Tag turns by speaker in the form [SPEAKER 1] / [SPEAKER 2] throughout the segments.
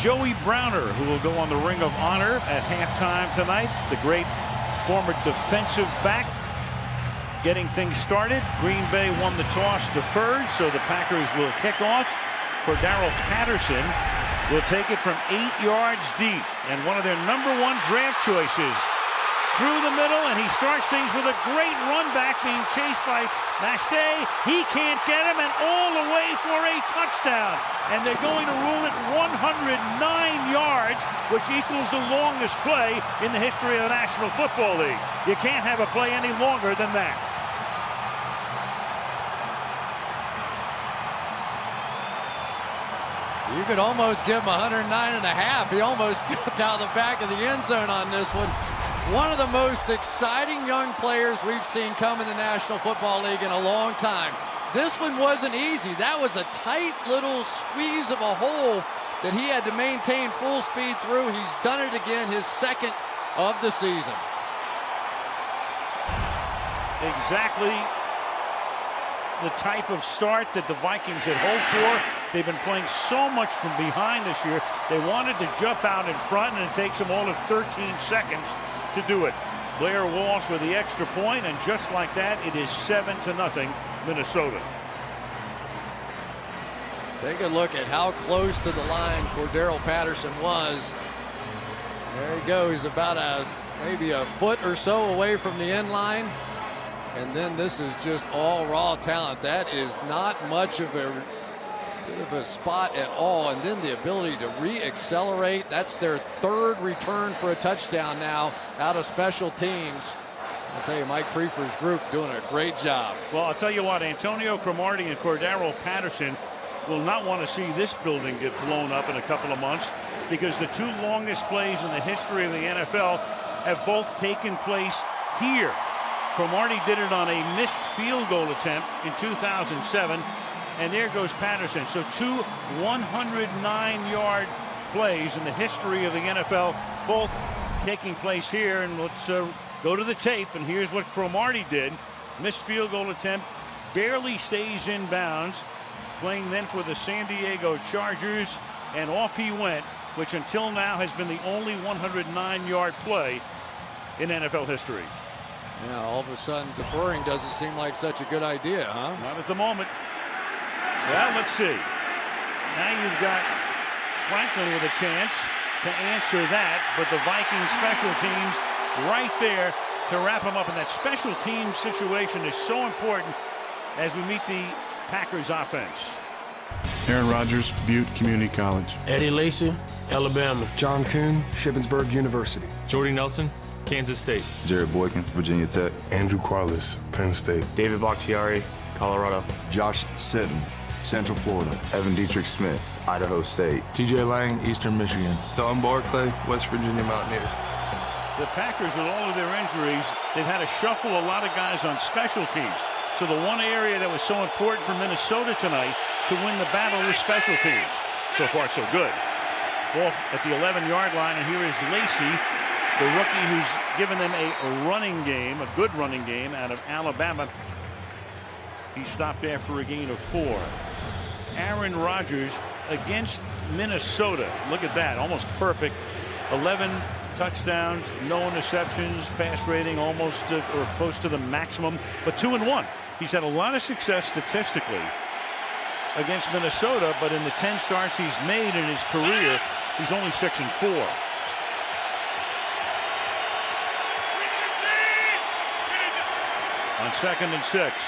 [SPEAKER 1] Joey Browner, who will go on the Ring of Honor at halftime tonight. The great former defensive back getting things started. Green Bay won the toss, deferred, so the Packers will kick off. Cordero Patterson will take it from 8 yards deep, and one of their #1 draft choices through the middle, and he starts things with a great run back, being chased by Mastay. He can't get him, and all the way for a touchdown. And they're going to rule it 109 yards, which equals the longest play in the history of the National Football League. You can't have a play any longer than that.
[SPEAKER 2] You could almost give him 109.5. He almost stepped out of the back of the end zone on this one. One of the most exciting young players we've seen come in the National Football League in a long time. This one wasn't easy. That was a tight little squeeze of a hole that he had to maintain full speed through. He's done it again, his second of the season.
[SPEAKER 1] Exactly the type of start that the Vikings had hoped for. They've been playing so much from behind this year. They wanted to jump out in front, and it takes them all of 13 seconds to do it. Blair Walsh with the extra point, and just like that, it is 7-0 Minnesota.
[SPEAKER 2] Take a look at how close to the line Cordero Patterson was. There he goes, about maybe a foot or so away from the end line. And then this is just all raw talent. That is not much of a bit of a spot at all. And then the ability to re-accelerate. That's their third return for a touchdown now out of special teams. I'll tell you, Mike Prefer's group doing a great job.
[SPEAKER 1] Well, I'll tell you what, Antonio Cromartie and Cordero Patterson will not want to see this building get blown up in a couple of months, because the two longest plays in the history of the NFL have both taken place here. Cromartie did it on a missed field goal attempt in 2007, and there goes Patterson. So two 109-yard plays in the history of the NFL, both taking place here. And let's go to the tape, and here's what Cromartie did. Missed field goal attempt, barely stays in bounds, playing then for the San Diego Chargers, and off he went, which until now has been the only 109-yard play in NFL history.
[SPEAKER 2] Yeah, all of a sudden deferring doesn't seem like such a good idea, huh?
[SPEAKER 1] Not at the moment. Well, let's see. Now you've got Franklin with a chance to answer that, but the Vikings special teams right there to wrap them up. And that special team situation is so important as we meet the Packers offense.
[SPEAKER 3] Aaron Rodgers, Butte Community College.
[SPEAKER 4] Eddie Lacy, Alabama.
[SPEAKER 5] John Kuhn, Shippensburg University.
[SPEAKER 6] Jordy Nelson, Kansas State.
[SPEAKER 7] Jared Boykin, Virginia Tech.
[SPEAKER 3] Andrew Quarles, Penn State.
[SPEAKER 6] David Bakhtiari, Colorado.
[SPEAKER 7] Josh Sitton, Central Florida. Evan Dietrich Smith, Idaho State.
[SPEAKER 3] TJ Lang, Eastern Michigan.
[SPEAKER 6] Don Barclay, West Virginia Mountaineers.
[SPEAKER 1] The Packers, with all of their injuries, they've had to shuffle a lot of guys on special teams. So the one area that was so important for Minnesota tonight to win the battle was special teams. So far, so good. Ball at the 11-yard line, and here is Lacy, the rookie who's given them a running game, a good running game out of Alabama. He stopped after a gain of 4. Aaron Rodgers against Minnesota. Look at that, almost perfect. 11 touchdowns, no interceptions, pass rating almost or close to the maximum, but 2-1. He's had a lot of success statistically against Minnesota, but in the 10 starts he's made in his career, he's only 6-4. On 2nd and 6,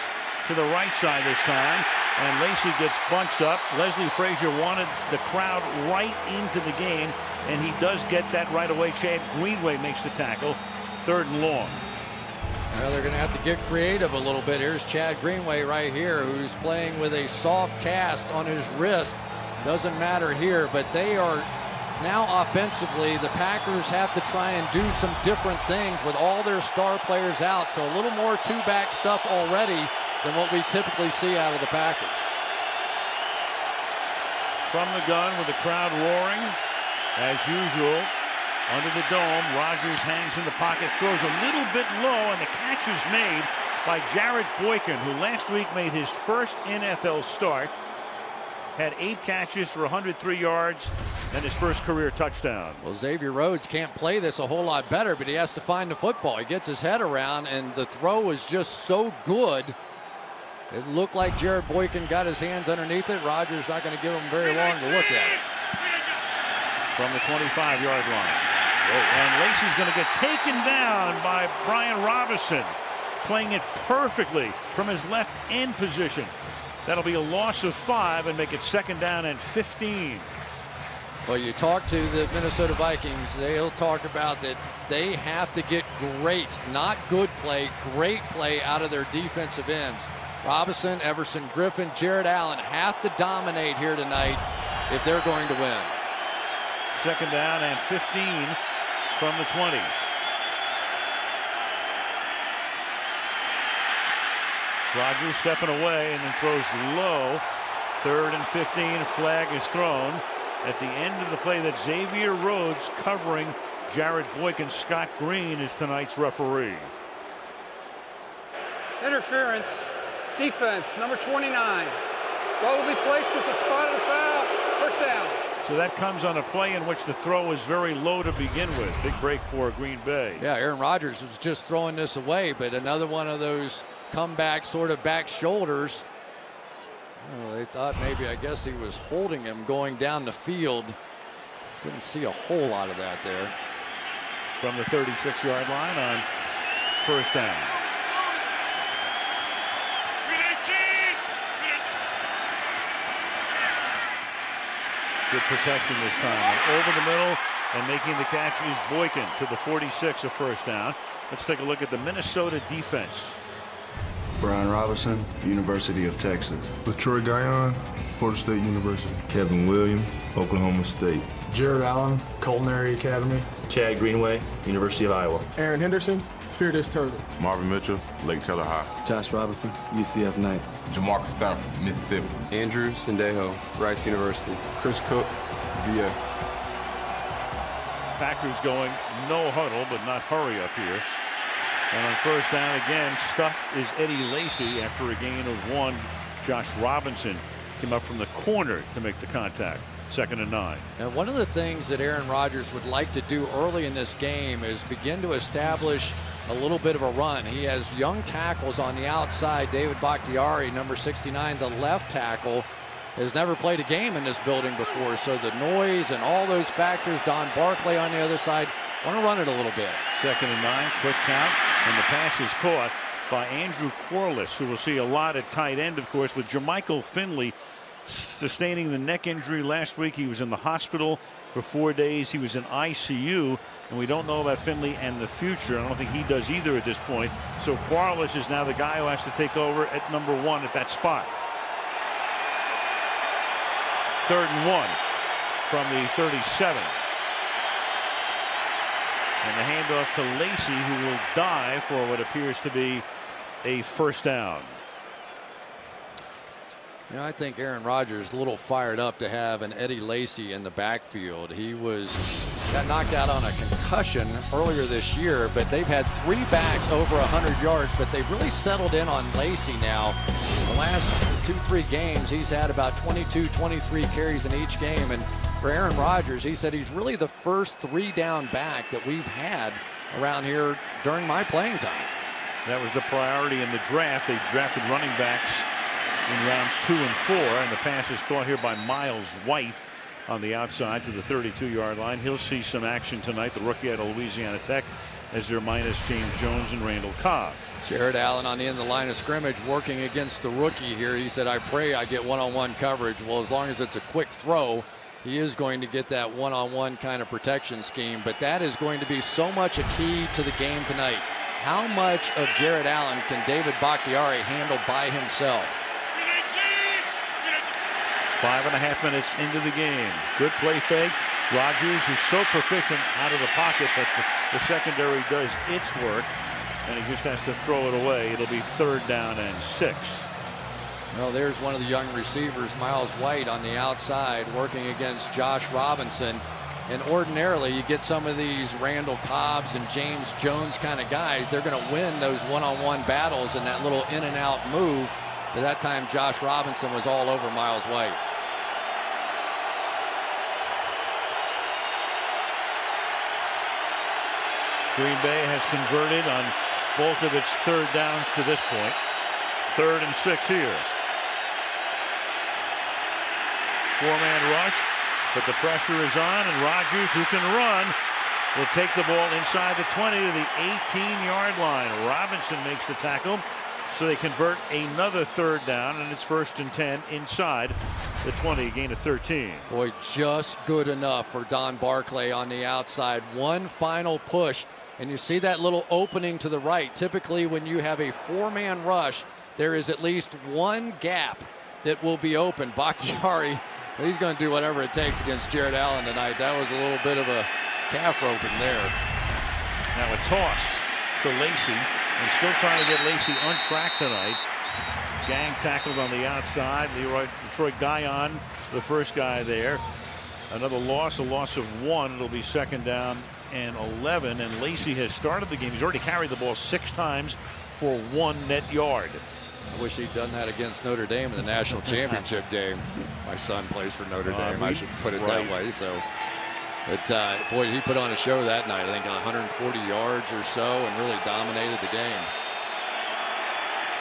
[SPEAKER 1] to the right side this time, and Lacy gets bunched up. Leslie Frazier wanted the crowd right into the game, and he does get that right away. Chad Greenway makes the tackle. 3rd and long.
[SPEAKER 2] Well, they're going to have to get creative a little bit. Here's Chad Greenway right here, who's playing with a soft cast on his wrist. Doesn't matter here, but they are now offensively, the Packers have to try and do some different things with all their star players out. So a little more two-back stuff already than what we typically see out of the Packers.
[SPEAKER 1] From the gun with the crowd roaring, as usual, under the dome, Rodgers hangs in the pocket, throws a little bit low, and the catch is made by Jared Boykin, who last week made his first NFL start. had 8 catches for 103 yards and his first career touchdown.
[SPEAKER 2] Well, Xavier Rhodes can't play this a whole lot better, but he has to find the football. He gets his head around, and the throw was just so good. It looked like Jared Boykin got his hands underneath it. Rogers not going to give him very long to look at it.
[SPEAKER 1] From the 25-yard line. And Lacey's going to get taken down by Brian Robinson, playing it perfectly from his left end position. That'll be a loss of 5 and make it 2nd down and 15.
[SPEAKER 2] Well, you talk to the Minnesota Vikings, they'll talk about that they have to get great, not good play, great play out of their defensive ends. Robinson, Everson Griffin, Jared Allen have to dominate here tonight if they're going to win.
[SPEAKER 1] 2nd down and 15 from the 20. Rogers stepping away and then throws low. 3rd and 15. Flag is thrown at the end of the play. That Xavier Rhodes covering Jared Boykin. Scott Green is tonight's referee.
[SPEAKER 8] Interference. Defense, number 29. Ball will be placed at the spot of the foul. 1st down.
[SPEAKER 1] So that comes on a play in which the throw was very low to begin with. Big break for Green Bay.
[SPEAKER 2] Yeah, Aaron Rodgers was just throwing this away, but another one of those comeback sort of back shoulders. Oh, they thought maybe, I guess he was holding him going down the field. Didn't see a whole lot of that there.
[SPEAKER 1] From the 36-yard line on 1st down. Good protection this time. And over the middle and making the catch is Boykin to the 46 of 1st down. Let's take a look at the Minnesota defense.
[SPEAKER 7] Brian Robinson, University of Texas.
[SPEAKER 3] LaTroy Guyon, Florida State University.
[SPEAKER 9] Kevin Williams, Oklahoma State.
[SPEAKER 4] Jared Allen, Culinary Academy.
[SPEAKER 6] Chad Greenway, University of Iowa.
[SPEAKER 4] Aaron Henderson, Fearless Turtle.
[SPEAKER 3] Marvin Mitchell, Lake Taylor High.
[SPEAKER 10] Josh Robinson, UCF Knights.
[SPEAKER 3] Jamarcus Sanford, Mississippi.
[SPEAKER 10] Andrew Sendejo, Rice University.
[SPEAKER 3] Chris Cook, VA.
[SPEAKER 1] Packers going no huddle, but not hurry up here. And on 1st down again, stuffed is Eddie Lacy after a gain of 1. Josh Robinson came up from the corner to make the contact. 2nd and 9.
[SPEAKER 2] And one of the things that Aaron Rodgers would like to do early in this game is begin to establish a little bit of a run. He has young tackles on the outside. David Bakhtiari, number 69, the left tackle, has never played a game in this building before. So the noise and all those factors, Don Barclay on the other side, want to run it a little bit.
[SPEAKER 1] 2nd and 9, quick count, and the pass is caught by Andrew Corliss, who we'll see a lot at tight end, of course, with Jermichael Finley sustaining the neck injury last week. He was in the hospital for 4 days. He was in ICU, and we don't know about Finley and the future. I don't think he does either at this point. So Corliss is now the guy who has to take over at number 1 at that spot. 3rd and 1 from the 37. And the handoff to Lacy, who will dive for what appears to be a 1st down.
[SPEAKER 2] You know, I think Aaron Rodgers is a little fired up to have an Eddie Lacy in the backfield. He got knocked out on a concussion earlier this year, but they've had 3 backs over 100 yards, but they've really settled in on Lacy now. The last 2-3 games, he's had about 22, 23 carries in each game. And for Aaron Rodgers, he said he's really the first 3-down back that we've had around here during my playing time.
[SPEAKER 1] That was the priority in the draft. They drafted running backs in rounds 2 and 4, and the pass is caught here by Miles White on the outside to the 32-yard line. He'll see some action tonight, the rookie out of Louisiana Tech, as they're minus James Jones and Randall Cobb.
[SPEAKER 2] Jared Allen on the end of the line of scrimmage working against the rookie here. He said, I pray I get one-on-one coverage. Well, as long as it's a quick throw, he is going to get that one-on-one kind of protection scheme. But that is going to be so much a key to the game tonight. How much of Jared Allen can David Bakhtiari handle by himself?
[SPEAKER 1] 5.5 minutes into the game. Good play fake. Rodgers, who's so proficient out of the pocket, but the secondary does its work, and he just has to throw it away. It'll be 3rd down and 6.
[SPEAKER 2] Well, there's one of the young receivers, Miles White, on the outside working against Josh Robinson. And ordinarily, you get some of these Randall Cobbs and James Jones kind of guys. They're going to win those one-on-one battles in that little in-and-out move. But that time, Josh Robinson was all over Miles White.
[SPEAKER 1] Green Bay has converted on both of its third downs to this point. 3rd and 6 here. 4-man rush, but the pressure is on, and Rodgers, who can run, will take the ball inside the 20 to the 18-yard line. Robinson makes the tackle, so they convert another 3rd down, and it's 1st and 10 inside the 20, a gain of 13.
[SPEAKER 2] Boy, just good enough for Don Barclay on the outside. One final push, and you see that little opening to the right. Typically, when you have a 4-man rush, there is at least one gap that will be open. Bakhtiari, he's going to do whatever it takes against Jared Allen tonight. That was a little bit of a calf roping there.
[SPEAKER 1] Now a toss to Lacy, and still trying to get Lacy on track tonight. Gang tackled on the outside. Detroit Guyon, the first guy there. Another loss, a loss of 1. It'll be 2nd down and 11. And Lacy has started the game. He's already carried the ball 6 times for 1 net yard.
[SPEAKER 2] I wish he'd done that against Notre Dame in the national championship game. My son plays for Notre Dame. I should put it that way. So, but boy, he put on a show that night. I think 140 yards or so, and really dominated the game.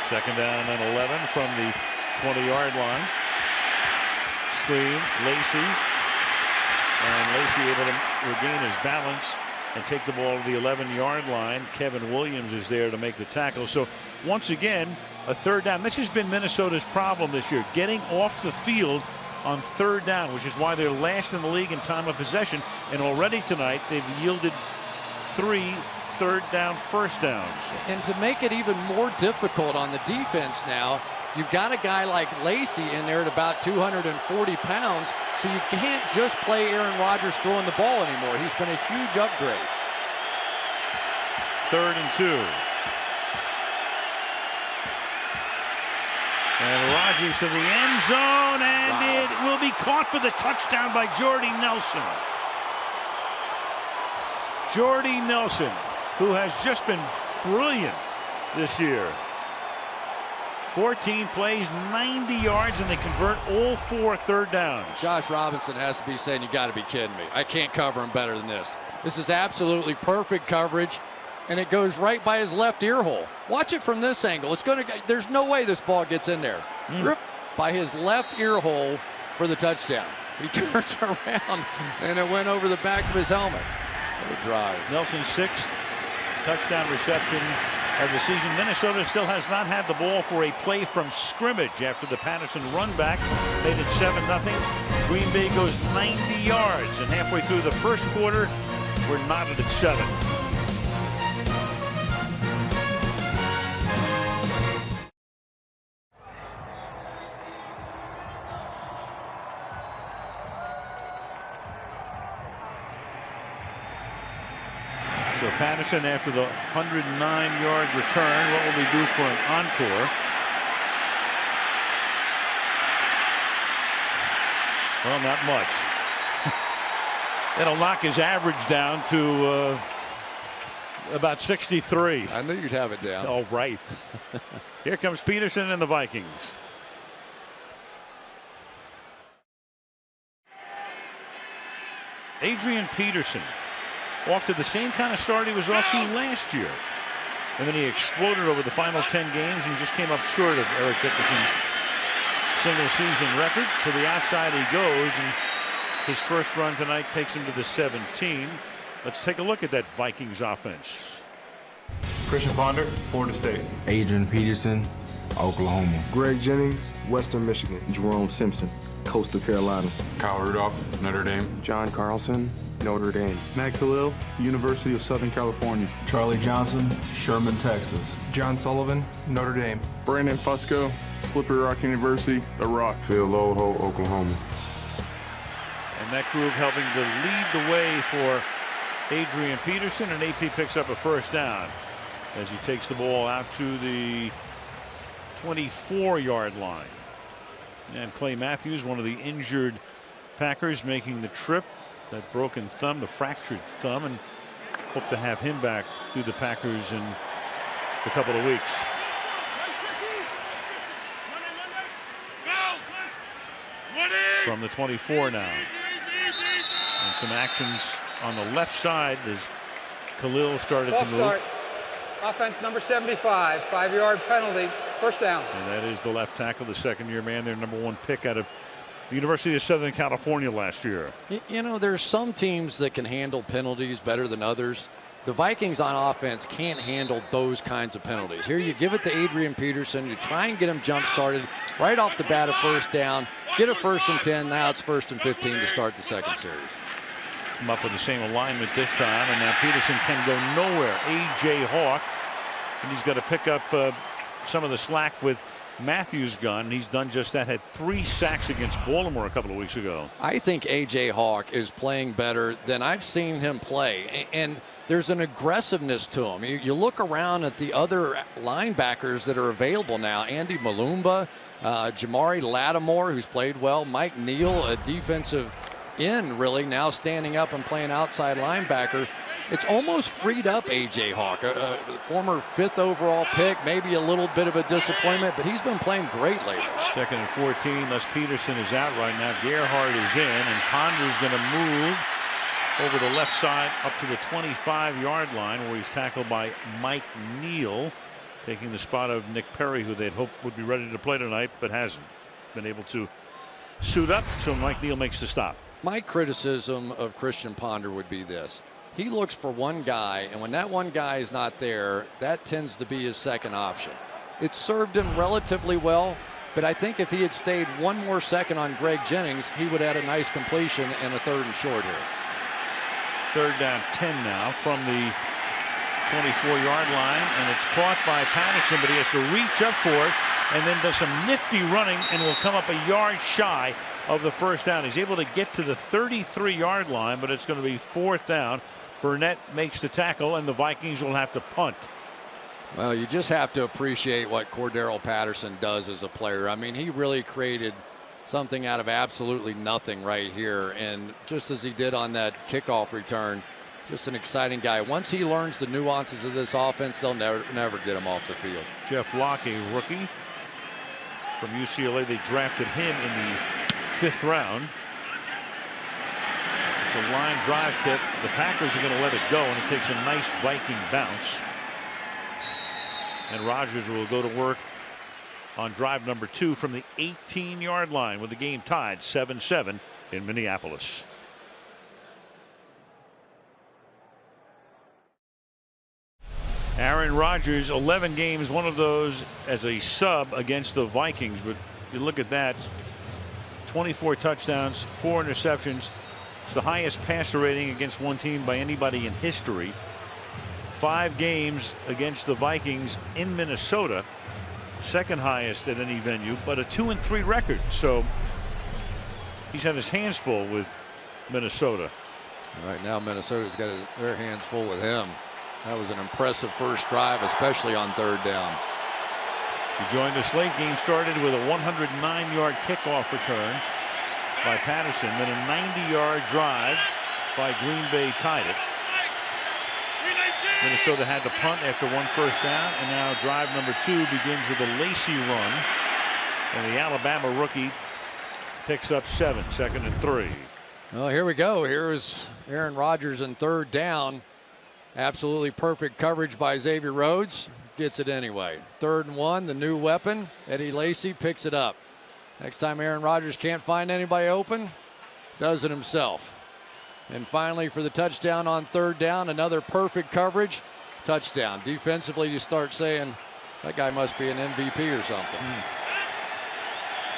[SPEAKER 1] 2nd down and 11 from the 20-yard line. Screen, Lacy, and Lacy able to regain his balance and take the ball to the 11-yard line. Kevin Williams is there to make the tackle. So once again, a 3rd down. This has been Minnesota's problem this year, getting off the field on 3rd down, which is why they're last in the league in time of possession. And already tonight, they've yielded 3 third down first downs.
[SPEAKER 2] And to make it even more difficult on the defense now, you've got a guy like Lacy in there at about 240 pounds, so you can't just play Aaron Rodgers throwing the ball anymore. He's been a huge upgrade.
[SPEAKER 1] 3rd and 2. And Rodgers to the end zone, and it will be caught for the touchdown by Jordy Nelson. Jordy Nelson, who has just been brilliant this year. 14 plays, 90 yards, and they convert all 4 third downs.
[SPEAKER 2] Josh Robinson has to be saying, you got to be kidding me. I can't cover him better than this. This is absolutely perfect coverage, and it goes right by his left ear hole. Watch it from this angle. It's going to. There's no way this ball gets in there. Rip by his left ear hole for the touchdown. He turns around, and it went over the back of his helmet. What a drive.
[SPEAKER 1] Nelson's 6th touchdown reception of the season. Minnesota still has not had the ball for a play from scrimmage after the Patterson run back made it 7-0. Green Bay goes 90 yards, and halfway through the first quarter, we're knotted at 7. So Patterson, after the 109-yard return, what will we do for an encore? Well, not much. That'll knock his average down to about 63.
[SPEAKER 2] I knew you'd have it down.
[SPEAKER 1] All right. Here comes Peterson and the Vikings. Adrian Peterson, off to the same kind of start he was off to last year. And then he exploded over the final 10 games and just came up short of Eric Dickerson's single season record. To the outside he goes, and his first run tonight takes him to the 17. Let's take a look at that Vikings offense.
[SPEAKER 9] Christian Ponder, Florida State.
[SPEAKER 7] Adrian Peterson, Oklahoma.
[SPEAKER 5] Greg Jennings, Western Michigan.
[SPEAKER 10] Jerome Simpson, Coastal Carolina.
[SPEAKER 3] Kyle Rudolph, Notre Dame.
[SPEAKER 10] John Carlson, Notre Dame.
[SPEAKER 9] Matt Khalil, University of Southern California.
[SPEAKER 4] Charlie Johnson, Sherman, Texas.
[SPEAKER 5] John Sullivan, Notre Dame.
[SPEAKER 9] Brandon Fusco, Slippery Rock University, The Rock.
[SPEAKER 3] Phil Lodeho, Oklahoma.
[SPEAKER 1] And that group helping to lead the way for Adrian Peterson, and AP picks up a first down as he takes the ball out to the 24-yard line. And Clay Matthews, one of the injured Packers, making the trip. That broken thumb, the fractured thumb, and hope to have him back through the Packers in a couple of weeks. From the 24 now. And some actions on the left side as Khalil started
[SPEAKER 8] False
[SPEAKER 1] to move.
[SPEAKER 8] start. Offense number 75, 5-yard penalty, first down.
[SPEAKER 1] And that is the left tackle, the second-year man, their #1 pick out of the University of Southern California last year.
[SPEAKER 2] You know, there's some teams that can handle penalties better than others. The Vikings on offense can't handle those kinds of penalties. Here you give it to Adrian Peterson. You try and get him jump-started right off the bat, a first down. Get a 1st and 10. Now it's 1st and 15 to start the second series.
[SPEAKER 1] Come up with the same alignment this time, and now Peterson can go nowhere. A.J. Hawk, and he's got to pick up some of the slack with Matthews gone. He's done just that. Had 3 sacks against Baltimore a couple of weeks ago.
[SPEAKER 2] I think A.J. Hawk is playing better than I've seen him play, and there's an aggressiveness to him. You look around at the other linebackers that are available now. Andy Malumba, Jamari Lattimore, who's played well, Mike Neal, a defensive end, really, now standing up and playing outside linebacker. It's almost freed up A.J. Hawk, a former 5th overall pick, maybe a little bit of a disappointment, but he's been playing great lately.
[SPEAKER 1] 2nd and 14. Les Peterson is out right now. Gerhardt is in, and Ponder's going to move over the left side up to the 25-yard line, where he's tackled by Mike Neal, taking the spot of Nick Perry, who they'd hoped would be ready to play tonight, but hasn't been able to suit up. So Mike Neal makes the stop.
[SPEAKER 2] My criticism of Christian Ponder would be this. He looks for one guy, and when that one guy is not there, that tends to be his second option. It served him relatively well, but I think if he had stayed one more second on Greg Jennings, he would have had a nice completion and a 3rd and short here.
[SPEAKER 1] 3rd down 10 now from the 24-yard line, and it's caught by Patterson, but he has to reach up for it and then does some nifty running and will come up a yard shy of the 1st down. He's able to get to the 33-yard line, but it's going to be 4th down. Burnett makes the tackle, and the Vikings will have to punt.
[SPEAKER 2] Well, you just have to appreciate what Cordero Patterson does as a player. I mean, he really created something out of absolutely nothing right here, and just as he did on that kickoff return, just an exciting guy. Once he learns the nuances of this offense, they'll never get him off the field.
[SPEAKER 1] Jeff Locke, a rookie from UCLA. They drafted him in the 5th round. It's a line drive kick. The Packers are going to let it go, and it takes a nice Viking bounce. And Rodgers will go to work on drive number 2 from the 18-yard line, with the game tied 7-7 in Minneapolis. Aaron Rodgers, 11 games, one of those as a sub against the Vikings. But you look at that, 24 touchdowns, 4 interceptions. It's the highest passer rating against one team by anybody in history. 5 games against the Vikings in Minnesota, 2nd highest at any venue, but a 2-3 record. So he's had his hands full with Minnesota.
[SPEAKER 2] Right now, Minnesota's got their hands full with him. That was an impressive first drive, especially on 3rd down.
[SPEAKER 1] He joined us late. Game started with a 109-yard kickoff return by Patterson, then a 90-yard drive by Green Bay tied it. Minnesota had to punt after 1 first down, and now drive number 2 begins with a Lacy run, and the Alabama rookie picks up 7, 2nd and 3.
[SPEAKER 2] Well, here we go. Here's Aaron Rodgers in 3rd down. Absolutely perfect coverage by Xavier Rhodes. Gets it anyway. 3rd and 1, the new weapon. Eddie Lacy picks it up. Next time Aaron Rodgers can't find anybody open, does it himself. And finally, for the touchdown on 3rd down, another perfect coverage. Touchdown. Defensively, you start saying, that guy must be an MVP or something.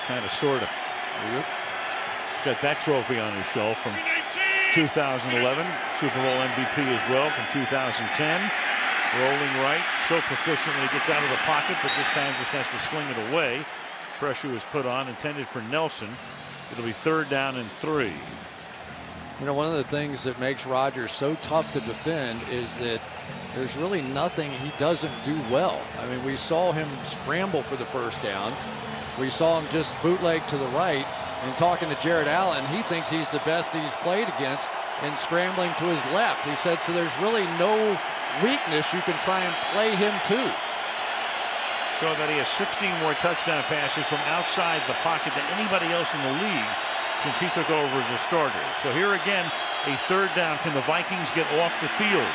[SPEAKER 1] Kind of, sort of.
[SPEAKER 2] Yep.
[SPEAKER 1] He's got that trophy on his shelf from 2011, Super Bowl MVP as well from 2010. Rolling right, so proficient when he gets out of the pocket, but this time just has to sling it away. Pressure was put on, intended for Nelson. It'll be 3rd down and 3.
[SPEAKER 2] You know, one of the things that makes Rodgers so tough to defend is that there's really nothing he doesn't do well. I mean, we saw him scramble for the 1st down. We saw him just bootleg to the right. And talking to Jared Allen, he thinks he's the best he's played against and scrambling to his left. He said, so there's really no weakness you can try and play him to.
[SPEAKER 1] So that he has 16 more touchdown passes from outside the pocket than anybody else in the league since he took over as a starter. So here again, a 3rd down. Can the Vikings get off the field?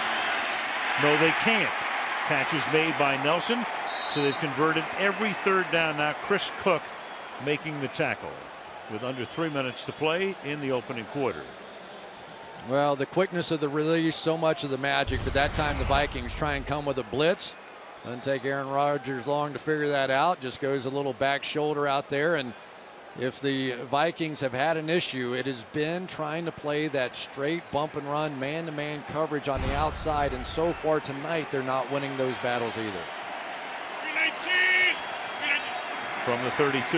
[SPEAKER 1] No, they can't. Catch is made by Nelson. So they've converted every third down now. Chris Cook making the tackle with under 3 minutes to play in the opening quarter.
[SPEAKER 2] Well, the quickness of the release, so much of the magic, but that time the Vikings try and come with a blitz. Doesn't take Aaron Rodgers long to figure that out. Just goes a little back shoulder out there. And if the Vikings have had an issue, it has been trying to play that straight bump and run, man-to-man coverage on the outside. And so far tonight, they're not winning those battles either.
[SPEAKER 1] From the 32.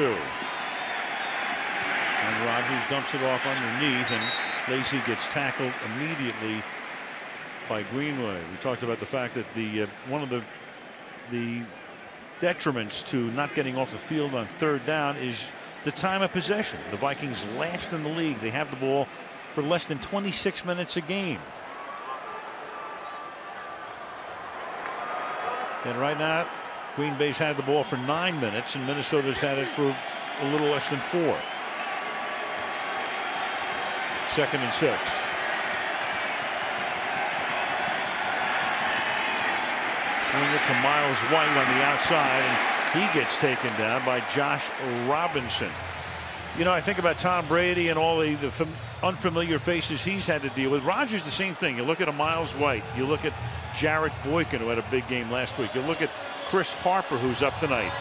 [SPEAKER 1] And Rodgers dumps it off underneath, and Lacy gets tackled immediately by Greenway. We talked about the fact that the one of the detriments to not getting off the field on third down is the time of possession. The Vikings last in the league. They have the ball for less than 26 minutes a game. And right now, Green Bay's had the ball for 9 minutes, and Minnesota's had it for a little less than 4. 2nd and 6. Swing it to Miles White on the outside, and he gets taken down by Josh Robinson. You know, I think about Tom Brady and all the unfamiliar faces he's had to deal with. Rodgers, the same thing. You look at a Miles White. You look at Jarrett Boykin, who had a big game last week. You look at Chris Harper, who's up tonight.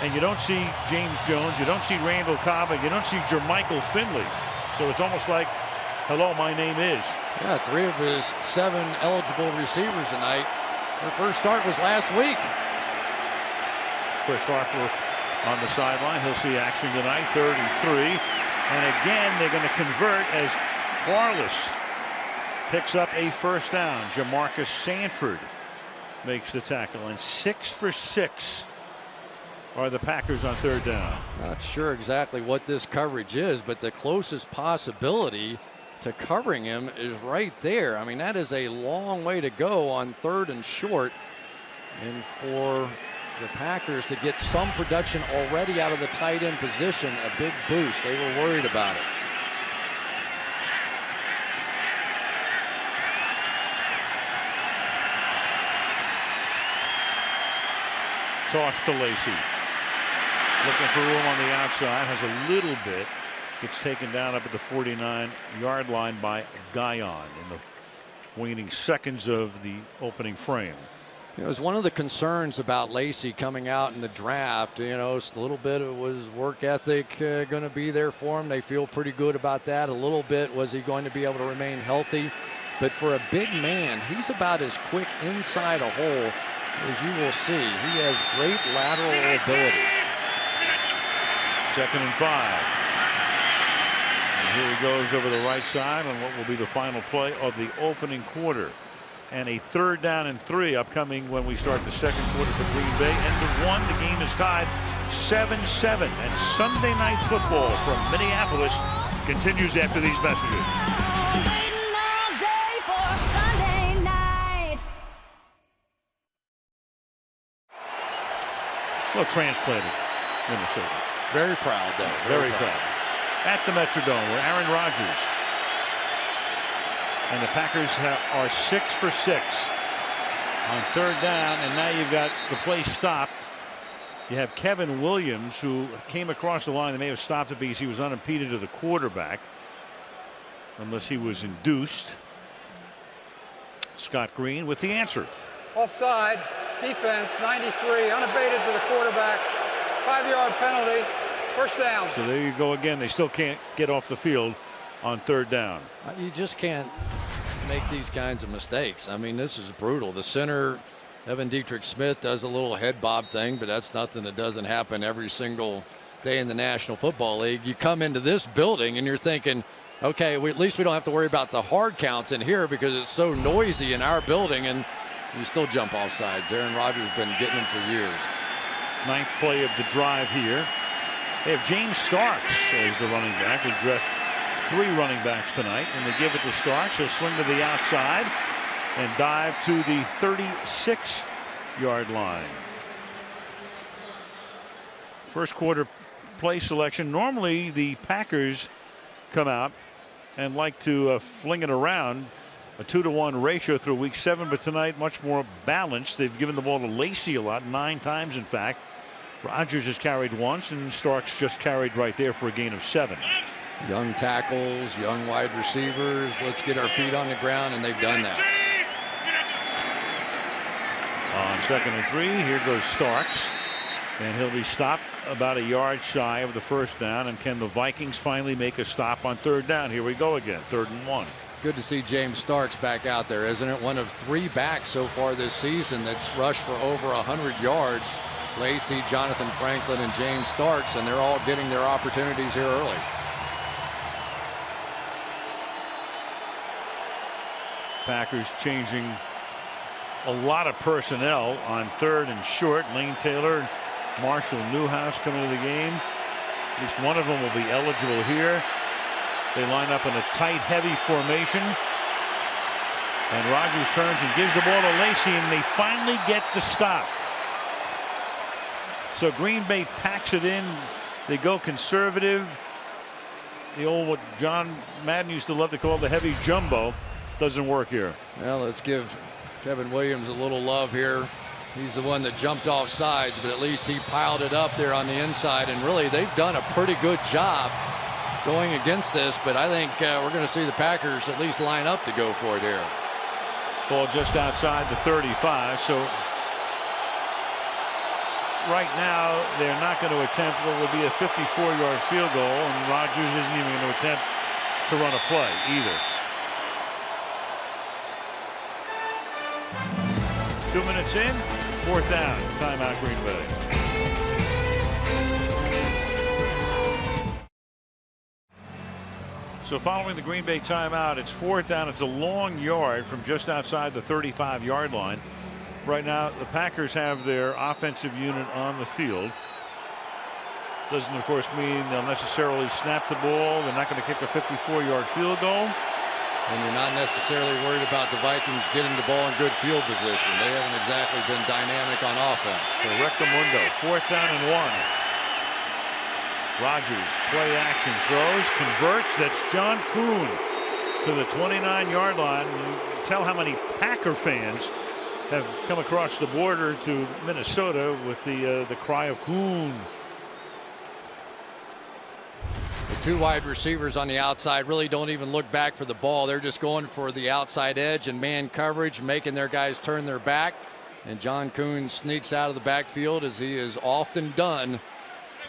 [SPEAKER 1] And you don't see James Jones. You don't see Randall Cobb. And you don't see Jermichael Finley. So it's almost like, hello, my name is.
[SPEAKER 2] Yeah, 3 of his 7 eligible receivers tonight. Their first start was last week.
[SPEAKER 1] Chris Harper on the sideline. He'll see action tonight. 3rd and 3. And again, they're going to convert as Quarles picks up a first down. Jamarcus Sanford makes the tackle, and 6 for 6 are the Packers on third down.
[SPEAKER 2] Not sure exactly what this coverage is, but the closest possibility to covering him is right there. I mean, that is a long way to go on 3rd and short, and for the Packers to get some production already out of the tight end position, a big boost. They were worried about it.
[SPEAKER 1] Toss to Lacy. Looking for room on the outside. Has a little bit. Gets taken down up at the 49-yard line by Guyon in the waning seconds of the opening frame.
[SPEAKER 2] It was one of the concerns about Lacy coming out in the draft. You know, a little bit of was work ethic going to be there for him. They feel pretty good about that. A little bit, was he going to be able to remain healthy? But for a big man, he's about as quick inside a hole as you will see. He has great lateral ability.
[SPEAKER 1] 2nd and 5. And here he goes over the right side on what will be the final play of the opening quarter. And a 3rd down and 3 upcoming when we start the second quarter for Green Bay. End of 1. The game is tied 7-7. And Sunday Night Football from Minneapolis continues after these messages. Well, transplanted Minnesota.
[SPEAKER 2] Very proud, though.
[SPEAKER 1] Very proud. At the Metrodome, where Aaron Rodgers and the Packers are 6 for 6 on 3rd down, and now you've got the play stopped. You have Kevin Williams, who came across the line. They may have stopped it because he was unimpeded to the quarterback, unless he was induced. Scott Green with the answer.
[SPEAKER 8] Offside. Defense 93, unabated to the quarterback. 5-yard penalty. First down.
[SPEAKER 1] So there you go again. They still can't get off the field on 3rd down.
[SPEAKER 2] You just can't make these kinds of mistakes. I mean, this is brutal. The center, Evan Dietrich Smith, does a little head bob thing, but that's nothing that doesn't happen every single day in the National Football League. You come into this building and you're thinking, okay, at least we don't have to worry about the hard counts in here because it's so noisy in our building, and you still jump off sides. Aaron Rodgers has been getting them for years.
[SPEAKER 1] 9th play of the drive here. They have James Starks as the running back. They dressed 3 running backs tonight, and they give it to Starks. He'll swing to the outside and dive to the 36-yard line. First quarter play selection. Normally the Packers come out and like to fling it around. a 2-to-1 ratio through week 7, but tonight much more balanced. They've given the ball to Lacey a lot, 9 times in fact. Rogers has carried once, and Starks just carried right there for a gain of 7.
[SPEAKER 2] Young tackles, young wide receivers. Let's get our feet on the ground, and they've done that.
[SPEAKER 1] On 2nd and 3, here goes Starks, and he'll be stopped about a yard shy of the first down. And can the Vikings finally make a stop on 3rd down? Here we go again, 3rd and 1.
[SPEAKER 2] Good to see James Starks back out there, isn't it? One of 3 backs so far this season that's rushed for over 100 yards. Lacey, Jonathan Franklin, and James Starks, and they're all getting their opportunities here early.
[SPEAKER 1] Packers changing a lot of personnel on 3rd and short. Lane Taylor, Marshall Newhouse coming to the game. At least one of them will be eligible here. They line up in a tight, heavy formation. And Rogers turns and gives the ball to Lacey, and they finally get the stop. So Green Bay packs it in. They go conservative. The old, what John Madden used to love to call the heavy jumbo, doesn't work here.
[SPEAKER 2] Well, let's give Kevin Williams a little love here. He's the one that jumped off sides, but at least he piled it up there on the inside. And really, they've done a pretty good job going against this. But I think we're going to see the Packers at least line up to go for it here.
[SPEAKER 1] Ball just outside the 35. So right now, they're not going to attempt what would be a 54-yard field goal. And Rodgers isn't even going to attempt to run a play either. 2 minutes in, 4th down, timeout Green Bay. So following the Green Bay timeout, it's 4th down. It's a long yard from just outside the 35-yard line. Right now, the Packers have their offensive unit on the field. Doesn't, of course, mean they'll necessarily snap the ball. They're not going to kick a 54-yard field goal.
[SPEAKER 2] And you're not necessarily worried about the Vikings getting the ball in good field position. They haven't exactly been dynamic on offense.
[SPEAKER 1] So Rectamundo, 4th down and 1. Rodgers, play action, throws, converts. That's John Kuhn to the 29-yard line. You can tell how many Packer fans have come across the border to Minnesota with the cry of Kuhn.
[SPEAKER 2] The 2 wide receivers on the outside really don't even look back for the ball. They're just going for the outside edge and man coverage, making their guys turn their back. And John Kuhn sneaks out of the backfield, as he is often done.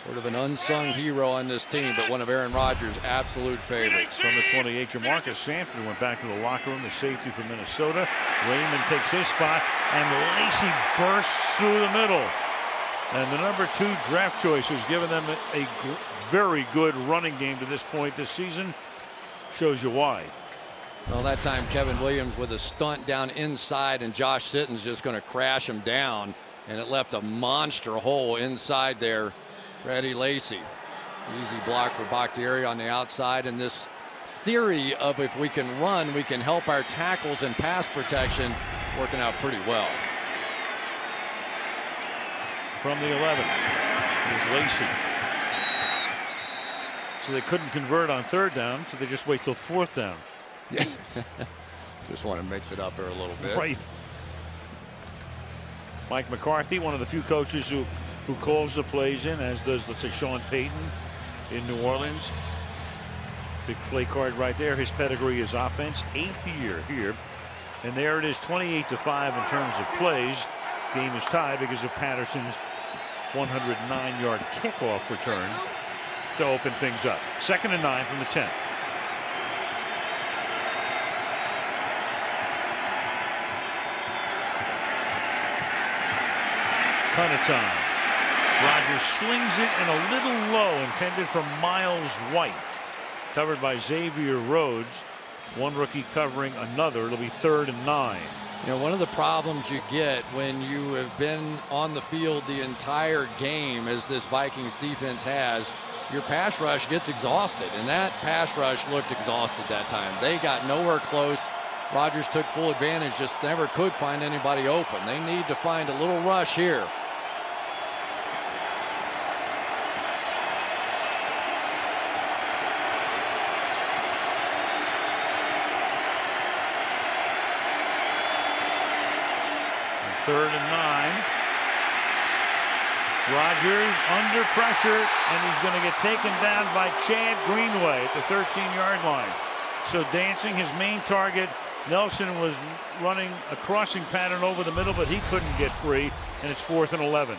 [SPEAKER 2] Sort of an unsung hero on this team, but one of Aaron Rodgers' absolute favorites.
[SPEAKER 1] From the 28, Jamarcus Sanford went back to the locker room, the safety for Minnesota. Raymond takes his spot, and Lacey bursts through the middle. And the number 2 draft choice has given them a very good running game to this point this season. Shows you why.
[SPEAKER 2] Well, that time Kevin Williams with a stunt down inside, and Josh Sitton's just going to crash him down, and it left a monster hole inside there for Eddie Lacey. Easy block for Bakhtiari on the outside, and this theory of if we can run, we can help our tackles and pass protection working out pretty well.
[SPEAKER 1] From the 11 is Lacey. So they couldn't convert on 3rd down, so they just wait till 4th down.
[SPEAKER 2] Yeah. Just want to mix it up there a little bit.
[SPEAKER 1] Right. Mike McCarthy, one of the few coaches who calls the plays in, as does, let's say, Sean Payton in New Orleans. Big play card right there. His pedigree is offense, 8th year here. And there it is, 28-5 in terms of plays. Game is tied because of Patterson's 109-yard kickoff return to open things up. 2nd and 9 from the 10. Ton of time. Rodgers slings it in a little low, intended for Miles White. Covered by Xavier Rhodes. One rookie covering another. It'll be 3rd and 9.
[SPEAKER 2] You know, one of the problems you get when you have been on the field the entire game, as this Vikings defense has, your pass rush gets exhausted, and that pass rush looked exhausted that time. They got nowhere close. Rodgers took full advantage, just never could find anybody open. They need to find a little rush here.
[SPEAKER 1] 3rd and 9. Rogers under pressure, and he's going to get taken down by Chad Greenway at the 13-yard line. So dancing, his main target, Nelson was running a crossing pattern over the middle, but he couldn't get free, and it's 4th and 11.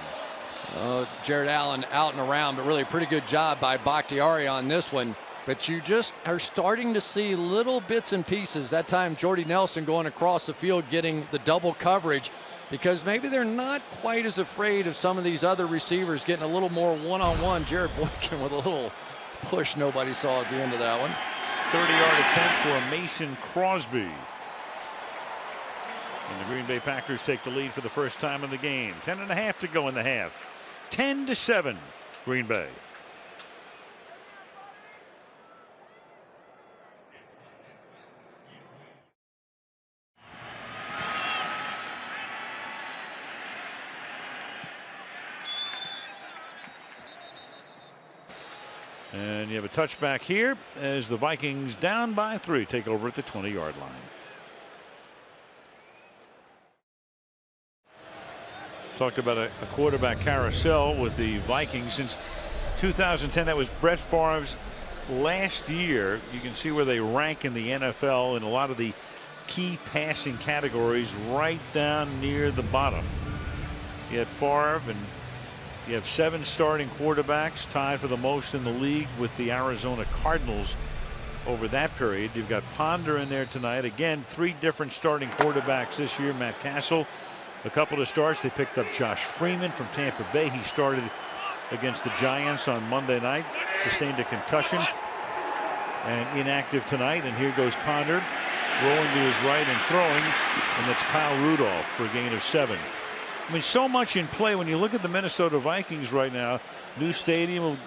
[SPEAKER 2] Jared Allen out and around, but really a pretty good job by Bakhtiari on this one. But you just are starting to see little bits and pieces. That time, Jordy Nelson going across the field, getting the double coverage, because maybe they're not quite as afraid of some of these other receivers getting a little more one-on-one. Jared Boykin with a little push nobody saw at the end of that one.
[SPEAKER 1] 30-yard attempt for Mason Crosby. And the Green Bay Packers take the lead for the first time in the game. 10.5 to go in the half. 10-7, Green Bay. And you have a touchback here as the Vikings down by 3 take over at the 20-yard line. Talked about a quarterback carousel with the Vikings since 2010. That was Brett Favre's last year. You can see where they rank in the NFL in a lot of the key passing categories, right down near the bottom. You had Favre, and you have 7 starting quarterbacks, tied for the most in the league with the Arizona Cardinals over that period. You've got Ponder in there tonight. Again, 3 different starting quarterbacks this year. Matt Castle, a couple of starts. They picked up Josh Freeman from Tampa Bay. He started against the Giants on Monday night, sustained a concussion and inactive tonight. And here goes Ponder rolling to his right and throwing, and that's Kyle Rudolph for a gain of 7. I mean, so much in play when you look at the Minnesota Vikings right now. New stadium will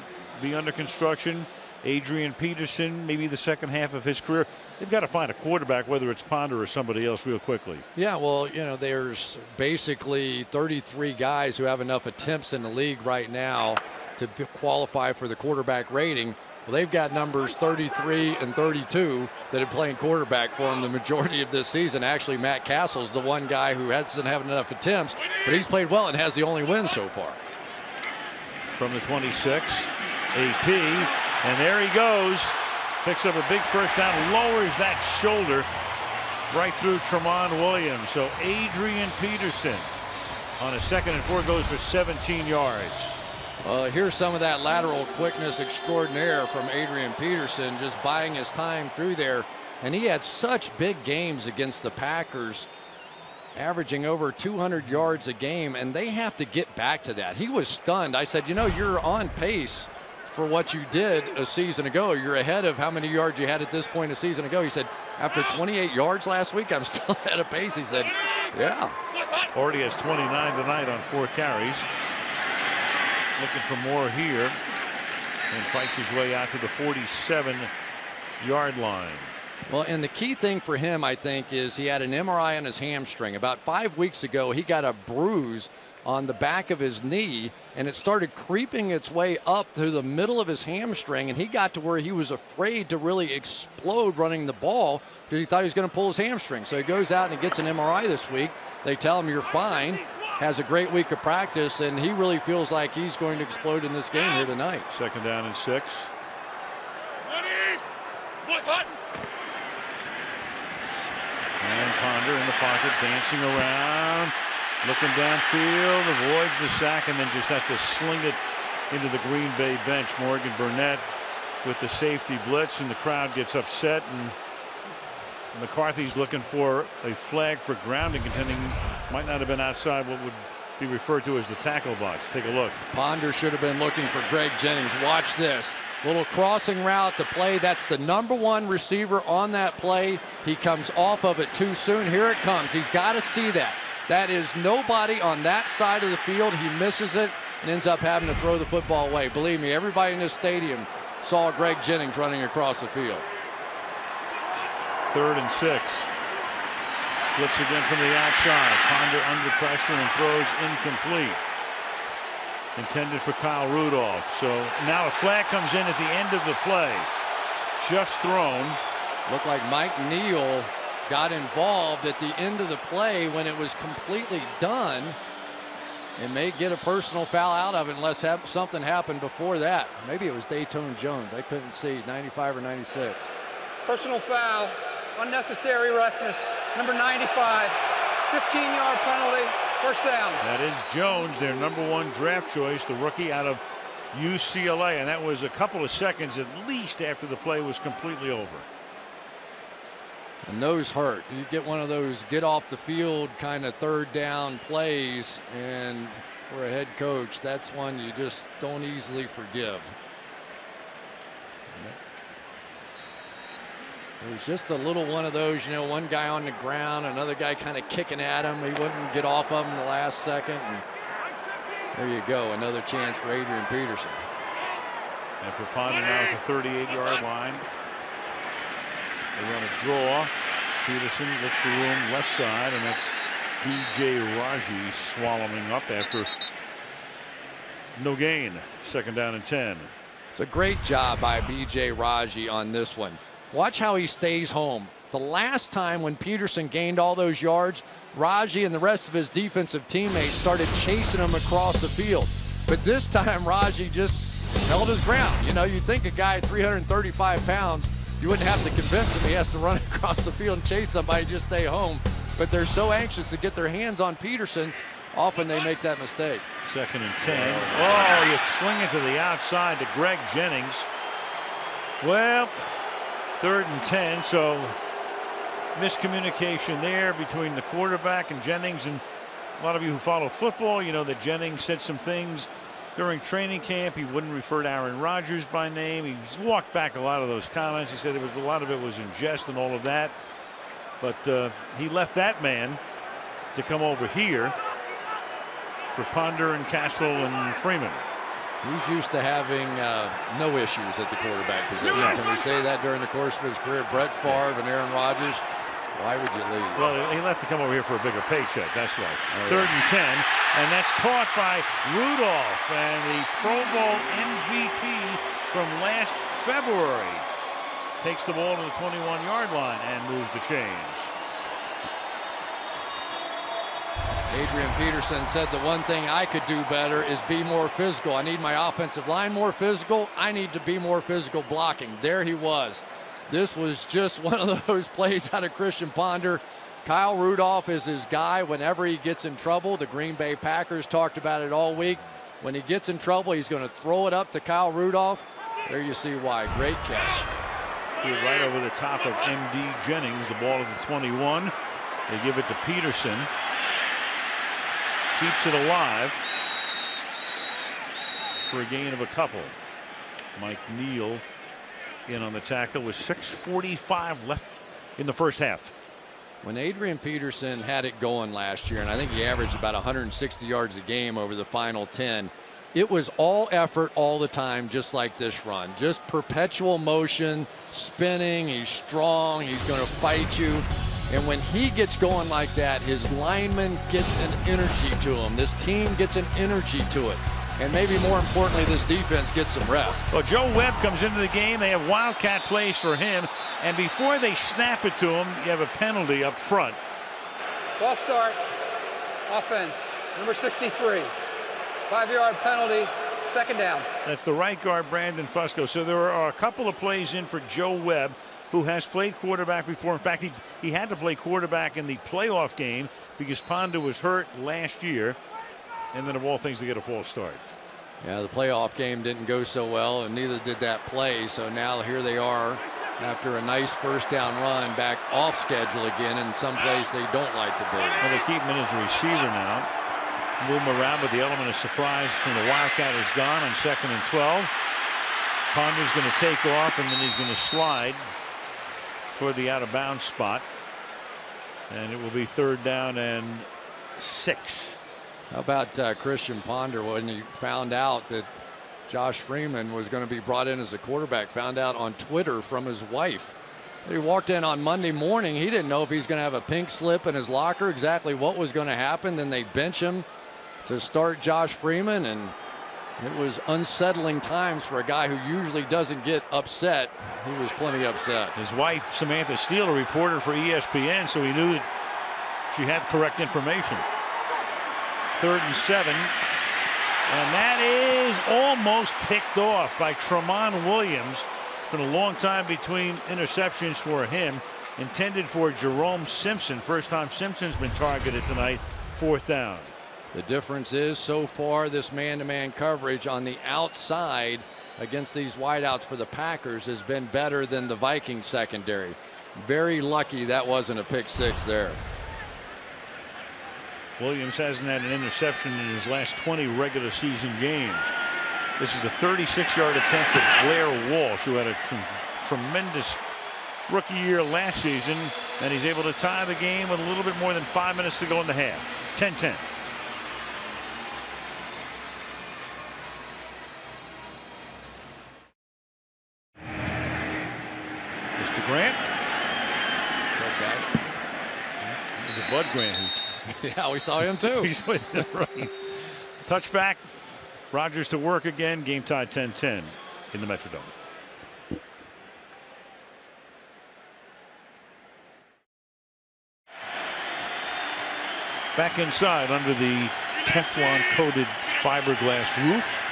[SPEAKER 1] be under construction. Adrian Peterson, maybe the second half of his career. They've got to find a quarterback, whether it's Ponder or somebody else, real quickly.
[SPEAKER 2] Yeah, well, you know, there's basically 33 guys who have enough attempts in the league right now to qualify for the quarterback rating. Well, they've got numbers 33 and 32 that have playing quarterback for them the majority of this season. Actually, Matt Castle's the one guy who hasn't had enough attempts, but he's played well and has the only win so far.
[SPEAKER 1] From the 26, AP, and there he goes. Picks up a big first down, lowers that shoulder right through Tremont Williams. So Adrian Peterson on a 2nd and 4 goes for 17 yards.
[SPEAKER 2] Here's some of that lateral quickness extraordinaire from Adrian Peterson, just buying his time through there. And he had such big games against the Packers, averaging over 200 yards a game, and they have to get back to that. He was stunned. I said, you know, you're on pace for what you did a season ago. You're ahead of how many yards you had at this point a season ago. He said, after 28 yards last week, I'm still ahead of pace. He said, yeah.
[SPEAKER 1] Already has 29 tonight on 4 carries. Looking for more here, and fights his way out to the 47-yard line.
[SPEAKER 2] Well, and the key thing for him, I think, is he had an MRI on his hamstring. About 5 weeks ago, he got a bruise on the back of his knee, and it started creeping its way up through the middle of his hamstring, and he got to where he was afraid to really explode running the ball because he thought he was going to pull his hamstring. So he goes out and he gets an MRI this week. They tell him you're fine. Has a great week of practice, and he really feels like he's going to explode in this game here tonight.
[SPEAKER 1] 2nd down and 6. And Ponder in the pocket, dancing around, looking downfield, avoids the sack, and then just has to sling it into the Green Bay bench. Morgan Burnett with the safety blitz, and the crowd gets upset, and McCarthy's looking for a flag for grounding, contending might not have been outside what would be referred to as the tackle box. Take a look.
[SPEAKER 2] Ponder should have been looking for Greg Jennings. Watch this. Little crossing route to play. That's the #1 receiver on that play. He comes off of it too soon. Here it comes. He's got to see that. That is nobody on that side of the field. He misses it and ends up having to throw the football away. Believe me, everybody in this stadium saw Greg Jennings running across the field.
[SPEAKER 1] 3rd and 6. Blitz again from the outside. Ponder under pressure and throws incomplete. Intended for Kyle Rudolph. So now a flag comes in at the end of the play. Just thrown.
[SPEAKER 2] Looked like Mike Neal got involved at the end of the play when it was completely done and may get a personal foul out of it unless something happened before that. Maybe it was Dayton Jones. I couldn't see, 95 or 96.
[SPEAKER 8] Personal foul, unnecessary roughness, number 95, 15-yard penalty, first down.
[SPEAKER 1] That is Jones, their #1 draft choice, the rookie out of UCLA, and that was a couple of seconds at least after the play was completely over.
[SPEAKER 2] And those hurt. You get one of those get off the field kind of third down plays, and for a head coach, that's one you just don't easily forgive. It was just a little one of those, you know, one guy on the ground, another guy kind of kicking at him. He wouldn't get off of him the last second. And there you go, another chance for Adrian Peterson.
[SPEAKER 1] And for Ponder now at the 38-yard line. They run a draw. Peterson looks for room left side, and that's B.J. Raji swallowing up after no gain. Second down and 10.
[SPEAKER 2] It's a great job by B.J. Raji on this one. Watch how he stays home. The last time when Peterson gained all those yards, Raji and the rest of his defensive teammates started chasing him across the field. But this time, Raji just held his ground. You know, you'd think a guy 335 pounds, you wouldn't have to convince him he has to run across the field and chase somebody, just stay home. But they're so anxious to get their hands on Peterson, often they make that mistake.
[SPEAKER 1] Second and 10. Oh, you sling it to the outside to Greg Jennings. Well, third and 10, so miscommunication there between the quarterback and Jennings. And a lot of you who follow football, you know that Jennings said some things during training camp. He wouldn't refer to Aaron Rodgers by name. He's walked back a lot of those comments. He said a lot of it was in jest and all of that. But he left that man to come over here for Ponder and Castle and Freeman.
[SPEAKER 2] He's used to having no issues at the quarterback position. Can we say that during the course of his career? Brett Favre and Aaron Rodgers, why would you leave?
[SPEAKER 1] Well, he left to come over here for a bigger paycheck. That's why.
[SPEAKER 2] Oh,
[SPEAKER 1] Third and 10, and that's caught by Rudolph, and the Pro Bowl MVP from last February takes the ball to the 21-yard line and moves the chains.
[SPEAKER 2] Adrian Peterson said the one thing I could do better is be more physical. I need my offensive line more physical. I need to be more physical blocking. There he was. This was just one of those plays out of Christian Ponder. Kyle Rudolph is his guy whenever he gets in trouble. The Green Bay Packers talked about it all week. When he gets in trouble, he's going to throw it up to Kyle Rudolph. There you see why. Great catch.
[SPEAKER 1] Right over the top of M.D. Jennings. The ball at the 21. They give it to Peterson. Keeps it alive for a gain of a couple. Mike Neal in on the tackle with 6:45 left in the first half.
[SPEAKER 2] When Adrian Peterson had it going last year, and I think he averaged about 160 yards a game over the final 10, it was all effort all the time, just like this run. Just perpetual motion, spinning. He's strong. He's going to fight you. And when he gets going like that, his linemen get an energy to him. This team gets an energy to it. And maybe more importantly, this defense gets some rest.
[SPEAKER 1] Well, Joe Webb comes into the game. They have wildcat plays for him. And before they snap it to him, you have a penalty up front.
[SPEAKER 8] Ball start. Offense, number 63. 5-yard penalty, second down.
[SPEAKER 1] That's the right guard, Brandon Fusco. So there are a couple of plays in for Joe Webb, who has played quarterback before. In fact, he had to play quarterback in the playoff game because Ponder was hurt last year. And then of all things, to get a false start.
[SPEAKER 2] Yeah, the playoff game didn't go so well, and neither did that play. So now here they are after a nice first down run back off schedule again in some place they don't like to be.
[SPEAKER 1] Well, they keep him in as a receiver now. Move him around, but the element of surprise from the Wildcat is gone on 2nd and 12. Ponder's going to take off, and then he's going to slide toward the out of bounds spot. And it will be 3rd down and 6.
[SPEAKER 2] How about Christian Ponder when he found out that Josh Freeman was going to be brought in as a quarterback, found out on Twitter from his wife. He walked in on Monday morning. He didn't know if he's going to have a pink slip in his locker, exactly what was going to happen. Then they bench him to start Josh Freeman, and It was unsettling times for a guy who usually doesn't get upset. He was plenty upset.
[SPEAKER 1] His wife, Samantha Steele, a reporter for ESPN, so he knew that she had correct information. 3rd and 7. And that is almost picked off by Tremont Williams. It's been a long time between interceptions for him. Intended for Jerome Simpson. First time Simpson's been targeted tonight. 4th down.
[SPEAKER 2] The difference is so far this man-to-man coverage on the outside against these wideouts for the Packers has been better than the Vikings secondary. Very lucky that wasn't a pick six there.
[SPEAKER 1] Williams hasn't had an interception in his last 20 regular season games. This is a 36-yard attempt at Blair Walsh, who had a tremendous rookie year last season, and he's able to tie the game with a little bit more than 5 minutes to go in the half. 10-10. Mr. Grant.
[SPEAKER 2] Ted Baxter.
[SPEAKER 1] There's a Bud Grant.
[SPEAKER 2] Yeah, we saw him too.
[SPEAKER 1] He's right. Touchback. Rodgers to work again. Game tied 10-10 in the Metrodome. Back inside under the Teflon coated fiberglass roof.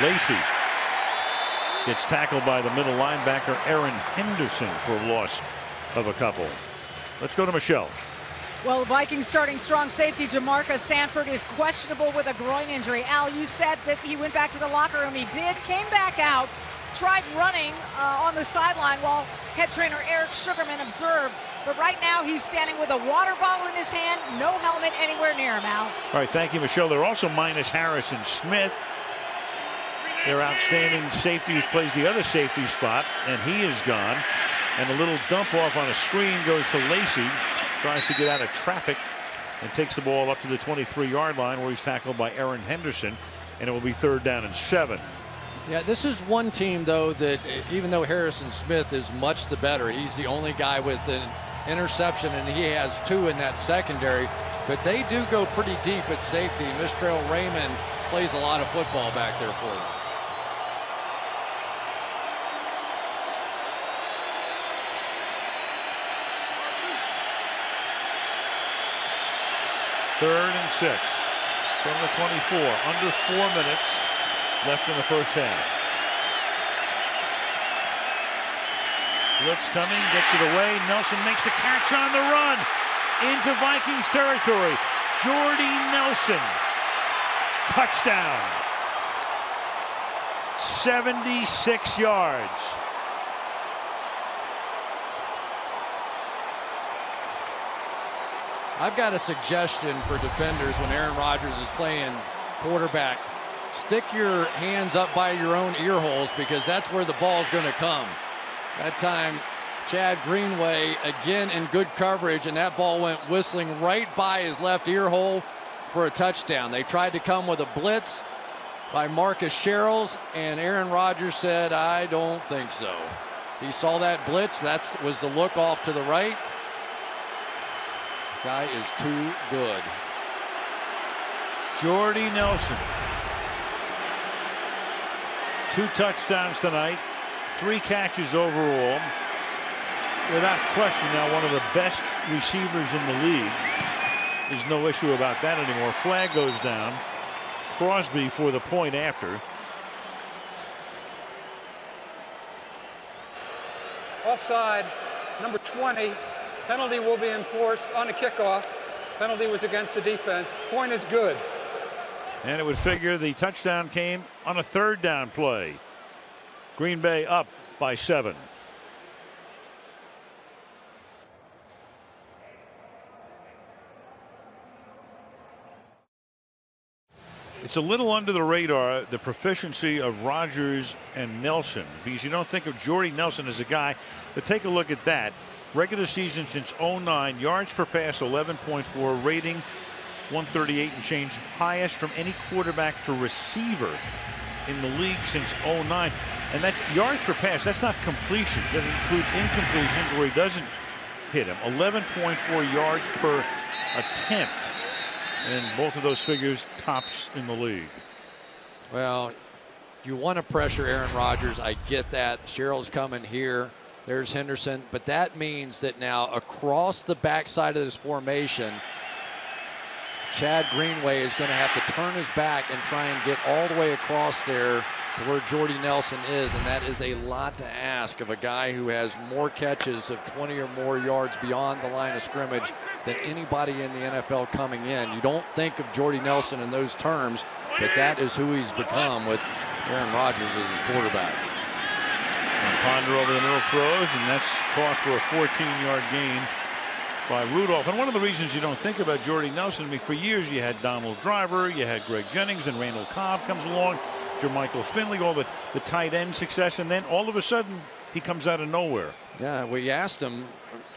[SPEAKER 1] Lacey gets tackled by the middle linebacker Aaron Henderson for a loss of a couple. Let's go to Michelle.
[SPEAKER 11] Well, Vikings starting strong safety Jamarcus Sanford is questionable with a groin injury. Al, you said that he went back to the locker room. He did, came back out, tried running on the sideline while head trainer Eric Sugarman observed. But right now he's standing with a water bottle in his hand, no helmet anywhere near him, Al.
[SPEAKER 1] All right, thank you, Michelle. They're also minus Harrison Smith, their outstanding safety who plays the other safety spot, and he is gone. And a little dump off on a screen goes to Lacey. Tries to get out of traffic and takes the ball up to the 23-yard line where he's tackled by Aaron Henderson, and it will be 3rd down and 7.
[SPEAKER 2] Yeah, this is one team, though, that even though Harrison Smith is much the better, he's the only guy with an interception, and he has 2 in that secondary, but they do go pretty deep at safety. Mistrell Raymond plays a lot of football back there for them.
[SPEAKER 1] Third and 6 from the 24. Under 4 minutes left in the first half. Blitz coming, gets it away. Nelson makes the catch on the run into Vikings territory. Jordy Nelson, touchdown. 76 yards.
[SPEAKER 2] I've got a suggestion for defenders when Aaron Rodgers is playing quarterback. Stick your hands up by your own ear holes, because that's where the ball is going to come. That time, Chad Greenway again in good coverage, and that ball went whistling right by his left ear hole for a touchdown. They tried to come with a blitz by Marcus Sherrills, and Aaron Rodgers said, I don't think so. He saw that blitz. That was the look off to the right. Guy is too good.
[SPEAKER 1] Jordy Nelson. 2 touchdowns tonight, 3 catches overall. Without question, now one of the best receivers in the league. There's no issue about that anymore. Flag goes down. Crosby for the point after.
[SPEAKER 8] Offside, number 20. Penalty will be enforced on a kickoff. Penalty was against the defense. Point is good.
[SPEAKER 1] And it would figure the touchdown came on a 3rd down play. Green Bay up by 7. It's a little under the radar, the proficiency of Rodgers and Nelson, because you don't think of Jordy Nelson as a guy, but take a look at that. Regular season since 09, yards per pass 11.4, rating 138 and change, highest from any quarterback to receiver in the league since 09. And that's yards per pass. That's not completions. That includes incompletions where he doesn't hit him. 11.4 yards per attempt. And both of those figures tops in the league.
[SPEAKER 2] Well, you want to pressure Aaron Rodgers. I get that. Sherrill's coming here. There's Henderson. But that means that now across the backside of this formation, Chad Greenway is going to have to turn his back and try and get all the way across there to where Jordy Nelson is, and that is a lot to ask of a guy who has more catches of 20 or more yards beyond the line of scrimmage than anybody in the NFL coming in. You don't think of Jordy Nelson in those terms, but that is who he's become with Aaron Rodgers as his quarterback.
[SPEAKER 1] And Ponder over the middle throws, and that's caught for a 14-yard gain by Rudolph. And one of the reasons you don't think about Jordy Nelson, I mean, for years you had Donald Driver, you had Greg Jennings, and Randall Cobb comes along, Jermichael Finley, all the tight end success, and then all of a sudden he comes out of nowhere.
[SPEAKER 2] Yeah, we asked him,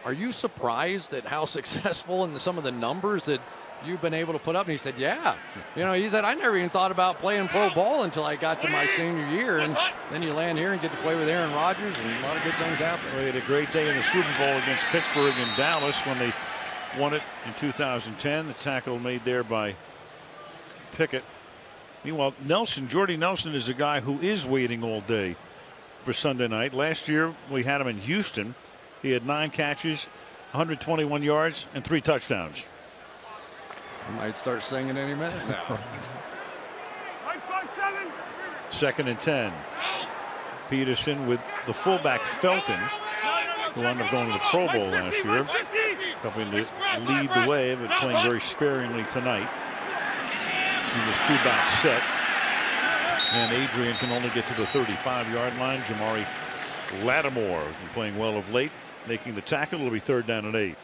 [SPEAKER 2] are you surprised at how successful and some of the numbers that you've been able to put up? And he said, yeah. You know, he said, I never even thought about playing pro ball until I got to my senior year. And then you land here and get to play with Aaron Rodgers, and a lot of good things happen.
[SPEAKER 1] Well, he had a great day in the Super Bowl against Pittsburgh and Dallas when they won it in 2010. The tackle made there by Pickett. Meanwhile, Jordy Nelson is a guy who is waiting all day for Sunday night. Last year we had him in Houston. He had 9 catches, 121 yards, and 3 touchdowns.
[SPEAKER 2] He might start singing any minute now.
[SPEAKER 1] 2nd and 10. Peterson with the fullback Felton, who ended up going to the Pro Bowl last year, helping to lead the way, but playing very sparingly tonight in this 2-back set. And Adrian can only get to the 35-yard line. Jamari Lattimore has been playing well of late, making the tackle. It'll be 3rd down and 8.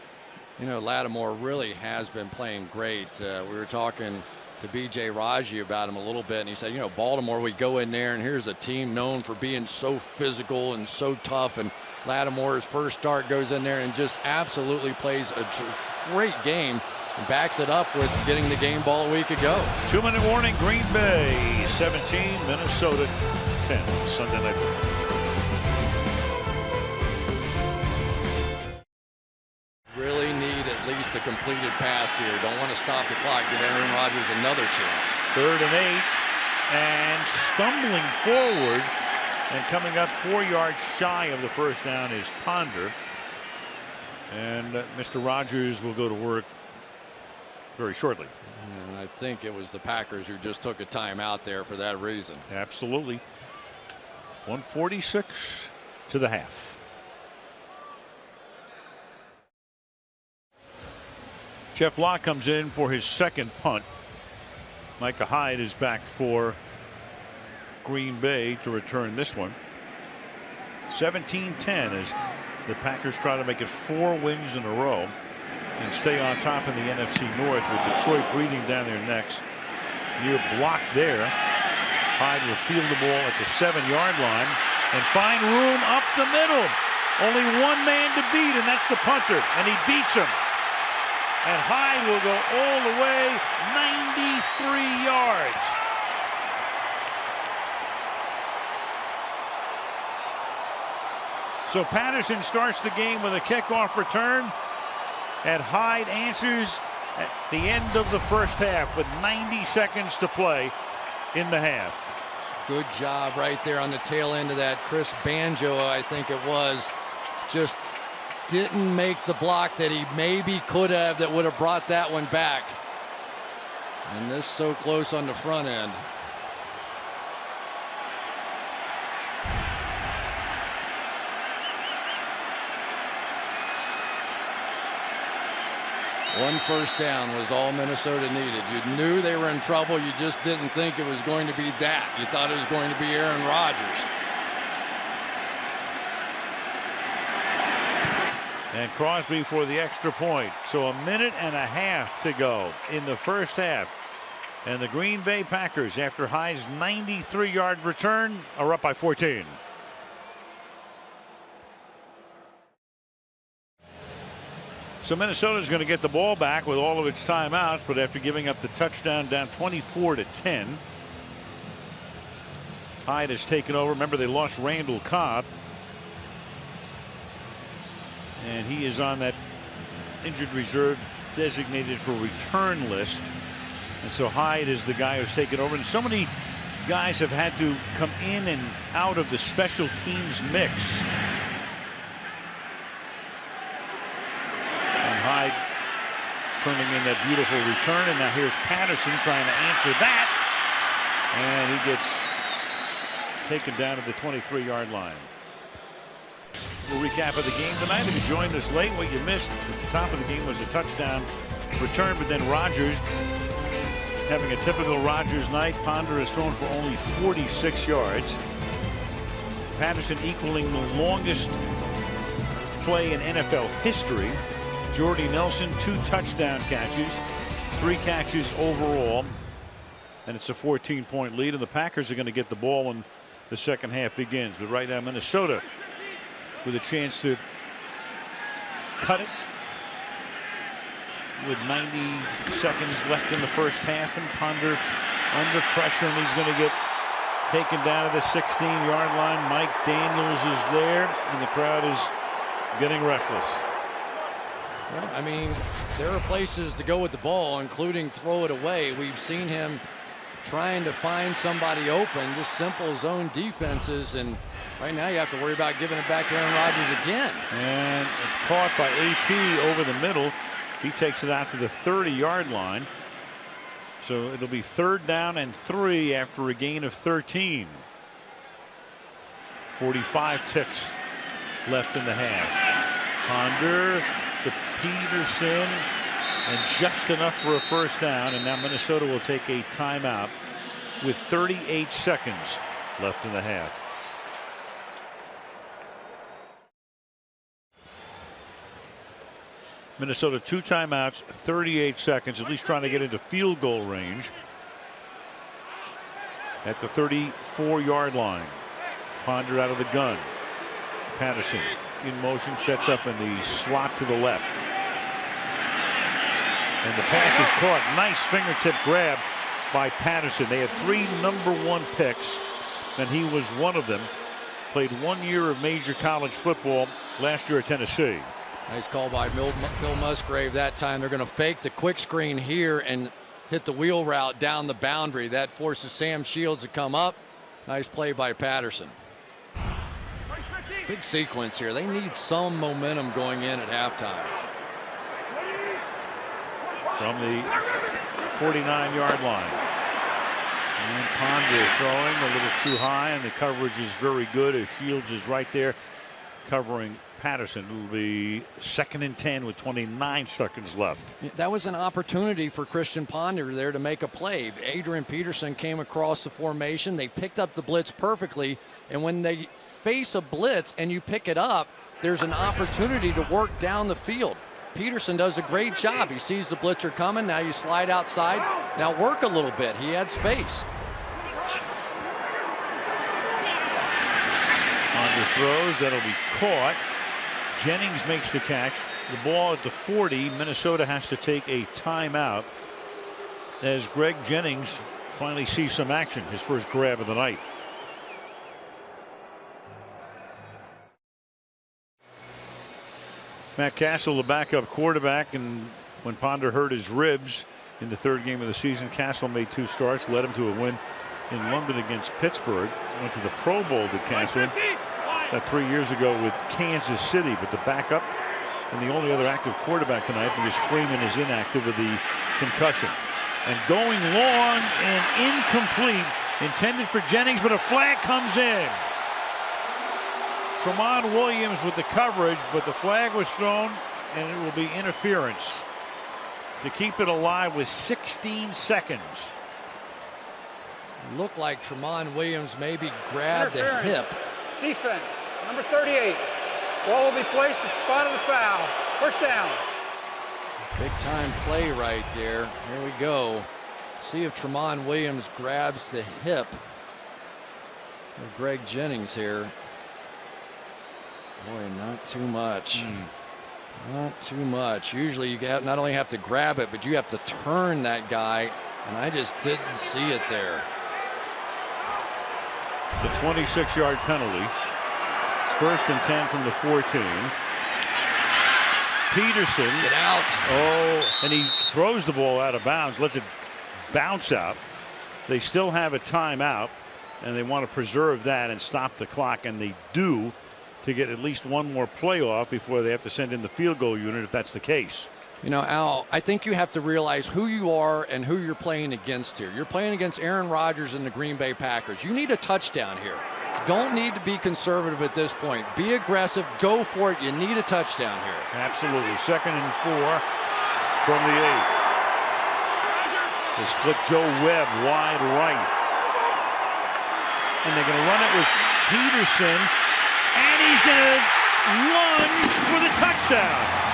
[SPEAKER 2] You know, Lattimore really has been playing great. We were talking to B.J. Raji about him a little bit, and he said, you know, Baltimore, we go in there, and here's a team known for being so physical and so tough, and Lattimore's first start goes in there and just absolutely plays a great game and backs it up with getting the game ball a week ago.
[SPEAKER 1] 2-minute warning. Green Bay 17, Minnesota 10. Sunday night football.
[SPEAKER 2] Really need at least a completed pass here. Don't want to stop the clock. Give Aaron Rodgers another chance.
[SPEAKER 1] 3rd and 8, and stumbling forward and coming up 4 yards shy of the first down is Ponder. And Mr. Rodgers will go to work very shortly.
[SPEAKER 2] And I think it was the Packers who just took a timeout there for that reason.
[SPEAKER 1] Absolutely. 1:46 to the half. Jeff Locke comes in for his 2nd punt. Micah Hyde is back for Green Bay to return this one. 17-10 as the Packers try to make it 4 wins in a row and stay on top in the NFC North, with Detroit breathing down their necks. Near block there. Hyde will field the ball at the 7-yard line and find room up the middle. Only one man to beat, and that's the punter, and he beats him. And Hyde will go all the way 93 yards. So Patterson starts the game with a kickoff return, and Hyde answers at the end of the first half with 90 seconds to play in the half.
[SPEAKER 2] Good job right there on the tail end of that. Chris Banjo, I think it was, just didn't make the block that he maybe could have that would have brought that one back. And this so close on the front end. One first down was all Minnesota needed. You knew they were in trouble. You just didn't think it was going to be that. You thought it was going to be Aaron Rodgers.
[SPEAKER 1] And Crosby for the extra point. So 1.5 minutes to go in the first half. And the Green Bay Packers, after Hyde's 93-yard return, are up by 14. So Minnesota's going to get the ball back with all of its timeouts, but after giving up the touchdown, down 24-10. Hyde has taken over. Remember, they lost Randall Cobb, and he is on that injured reserve designated for return list. And so Hyde is the guy who's taken over. And so many guys have had to come in and out of the special teams mix. And Hyde turning in that beautiful return. And now here's Patterson trying to answer that. And he gets taken down to the 23-yard line. We'll recap of the game tonight. If you joined us late, what you missed at the top of the game was a touchdown return, but then Rodgers having a typical Rodgers night. Ponder has thrown for only 46 yards. Patterson equaling the longest play in NFL history. Jordy Nelson 2 touchdown catches, 3 catches overall, and it's a 14-point lead, and the Packers are going to get the ball when the second half begins. But right now Minnesota with a chance to cut it with 90 seconds left in the first half, and Ponder under pressure, and he's going to get taken down to the 16-yard line. Mike Daniels is there, and the crowd is getting restless.
[SPEAKER 2] Well, I mean, there are places to go with the ball, including throw it away. We've seen him trying to find somebody open, just simple zone defenses, and right now you have to worry about giving it back to Aaron Rodgers again.
[SPEAKER 1] And it's caught by AP over the middle. He takes it out to the 30-yard line. So it'll be 3rd down and 3 after a gain of 13. 45 ticks left in the half. Ponder to Peterson, and just enough for a first down. And now Minnesota will take a timeout with 38 seconds left in the half. Minnesota 2 timeouts, 38 seconds, at least trying to get into field goal range at the 34-yard line. Ponder out of the gun. Patterson in motion, sets up in the slot to the left. And the pass is caught. Nice fingertip grab by Patterson. They had 3 #1 picks, and he was one of them. Played 1 year of major college football last year at Tennessee.
[SPEAKER 2] Nice call by Bill Musgrave that time. They're going to fake the quick screen here and hit the wheel route down the boundary. That forces Sam Shields to come up. Nice play by Patterson. Big sequence here. They need some momentum going in at halftime.
[SPEAKER 1] From the 49-yard line. And Ponder throwing a little too high, and the coverage is very good as Shields is right there covering Patterson. It will be 2nd and 10 with 29 seconds left.
[SPEAKER 2] That was an opportunity for Christian Ponder there to make a play. Adrian Peterson came across the formation. They picked up the blitz perfectly, and when they face a blitz and you pick it up, there's an opportunity to work down the field. Peterson does a great job. He sees the blitzer coming. Now you slide outside. Now work a little bit. He had space.
[SPEAKER 1] Ponder throws. That'll be caught. Jennings makes the catch. The ball at the 40. Minnesota has to take a timeout as Greg Jennings finally sees some action. His first grab of the night. Matt Castle, the backup quarterback, and when Ponder hurt his ribs in the 3rd game of the season, Castle made 2 starts, led him to a win in London against Pittsburgh. Went to the Pro Bowl, did Castle, 3 years ago with Kansas City, but the backup and the only other active quarterback tonight because Freeman is inactive with the concussion. And going long and incomplete, intended for Jennings, but a flag comes in. Tramon Williams with the coverage, but the flag was thrown, and it will be interference to keep it alive with 16 seconds.
[SPEAKER 2] Looked like Tramon Williams maybe grabbed the hip.
[SPEAKER 8] Defense, number 38. Ball will be placed at the spot of the foul. First down.
[SPEAKER 2] Big time play right there. Here we go. See if Tramon Williams grabs the hip of Greg Jennings here. Boy, not too much. Not too much. Usually you not only have to grab it, but you have to turn that guy, and I just didn't see it there.
[SPEAKER 1] It's a 26-yard penalty. It's 1st and 10 from the 14. Peterson.
[SPEAKER 2] Get out.
[SPEAKER 1] Oh, and he throws the ball out of bounds, lets it bounce out. They still have a timeout, and they want to preserve that and stop the clock, and they do, to get at least one more playoff before they have to send in the field goal unit if that's the case.
[SPEAKER 2] You know, Al, I think you have to realize who you are and who you're playing against here. You're playing against Aaron Rodgers and the Green Bay Packers. You need a touchdown here. Don't need to be conservative at this point. Be aggressive. Go for it. You need a touchdown here.
[SPEAKER 1] Absolutely. 2nd and 4 from the 8. They split Joe Webb wide right. And they're going to run it with Peterson. And he's going to lunge for the touchdown.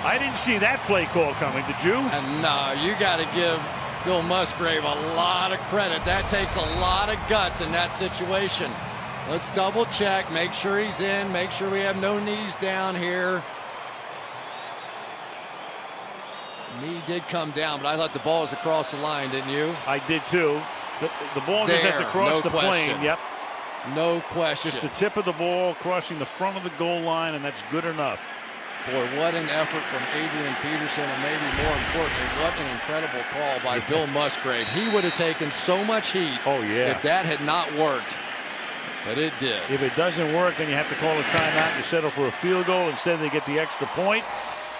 [SPEAKER 1] I didn't see that play call coming, did you?
[SPEAKER 2] And no, you got to give Bill Musgrave a lot of credit. That takes a lot of guts in that situation. Let's double check, make sure he's in, make sure we have no knees down here. Knee did come down, but I thought the ball was across the line, didn't you?
[SPEAKER 1] I did too. The ball just has to cross the plane. Yep.
[SPEAKER 2] No question.
[SPEAKER 1] Just the tip of the ball crossing the front of the goal line, and that's good enough.
[SPEAKER 2] Boy, what an effort from Adrian Peterson, and maybe more importantly, what an incredible call by Bill Musgrave. He would have taken so much heat if that had not worked, but it did.
[SPEAKER 1] If it doesn't work, then you have to call a timeout. You settle for a field goal. Instead, they get the extra point.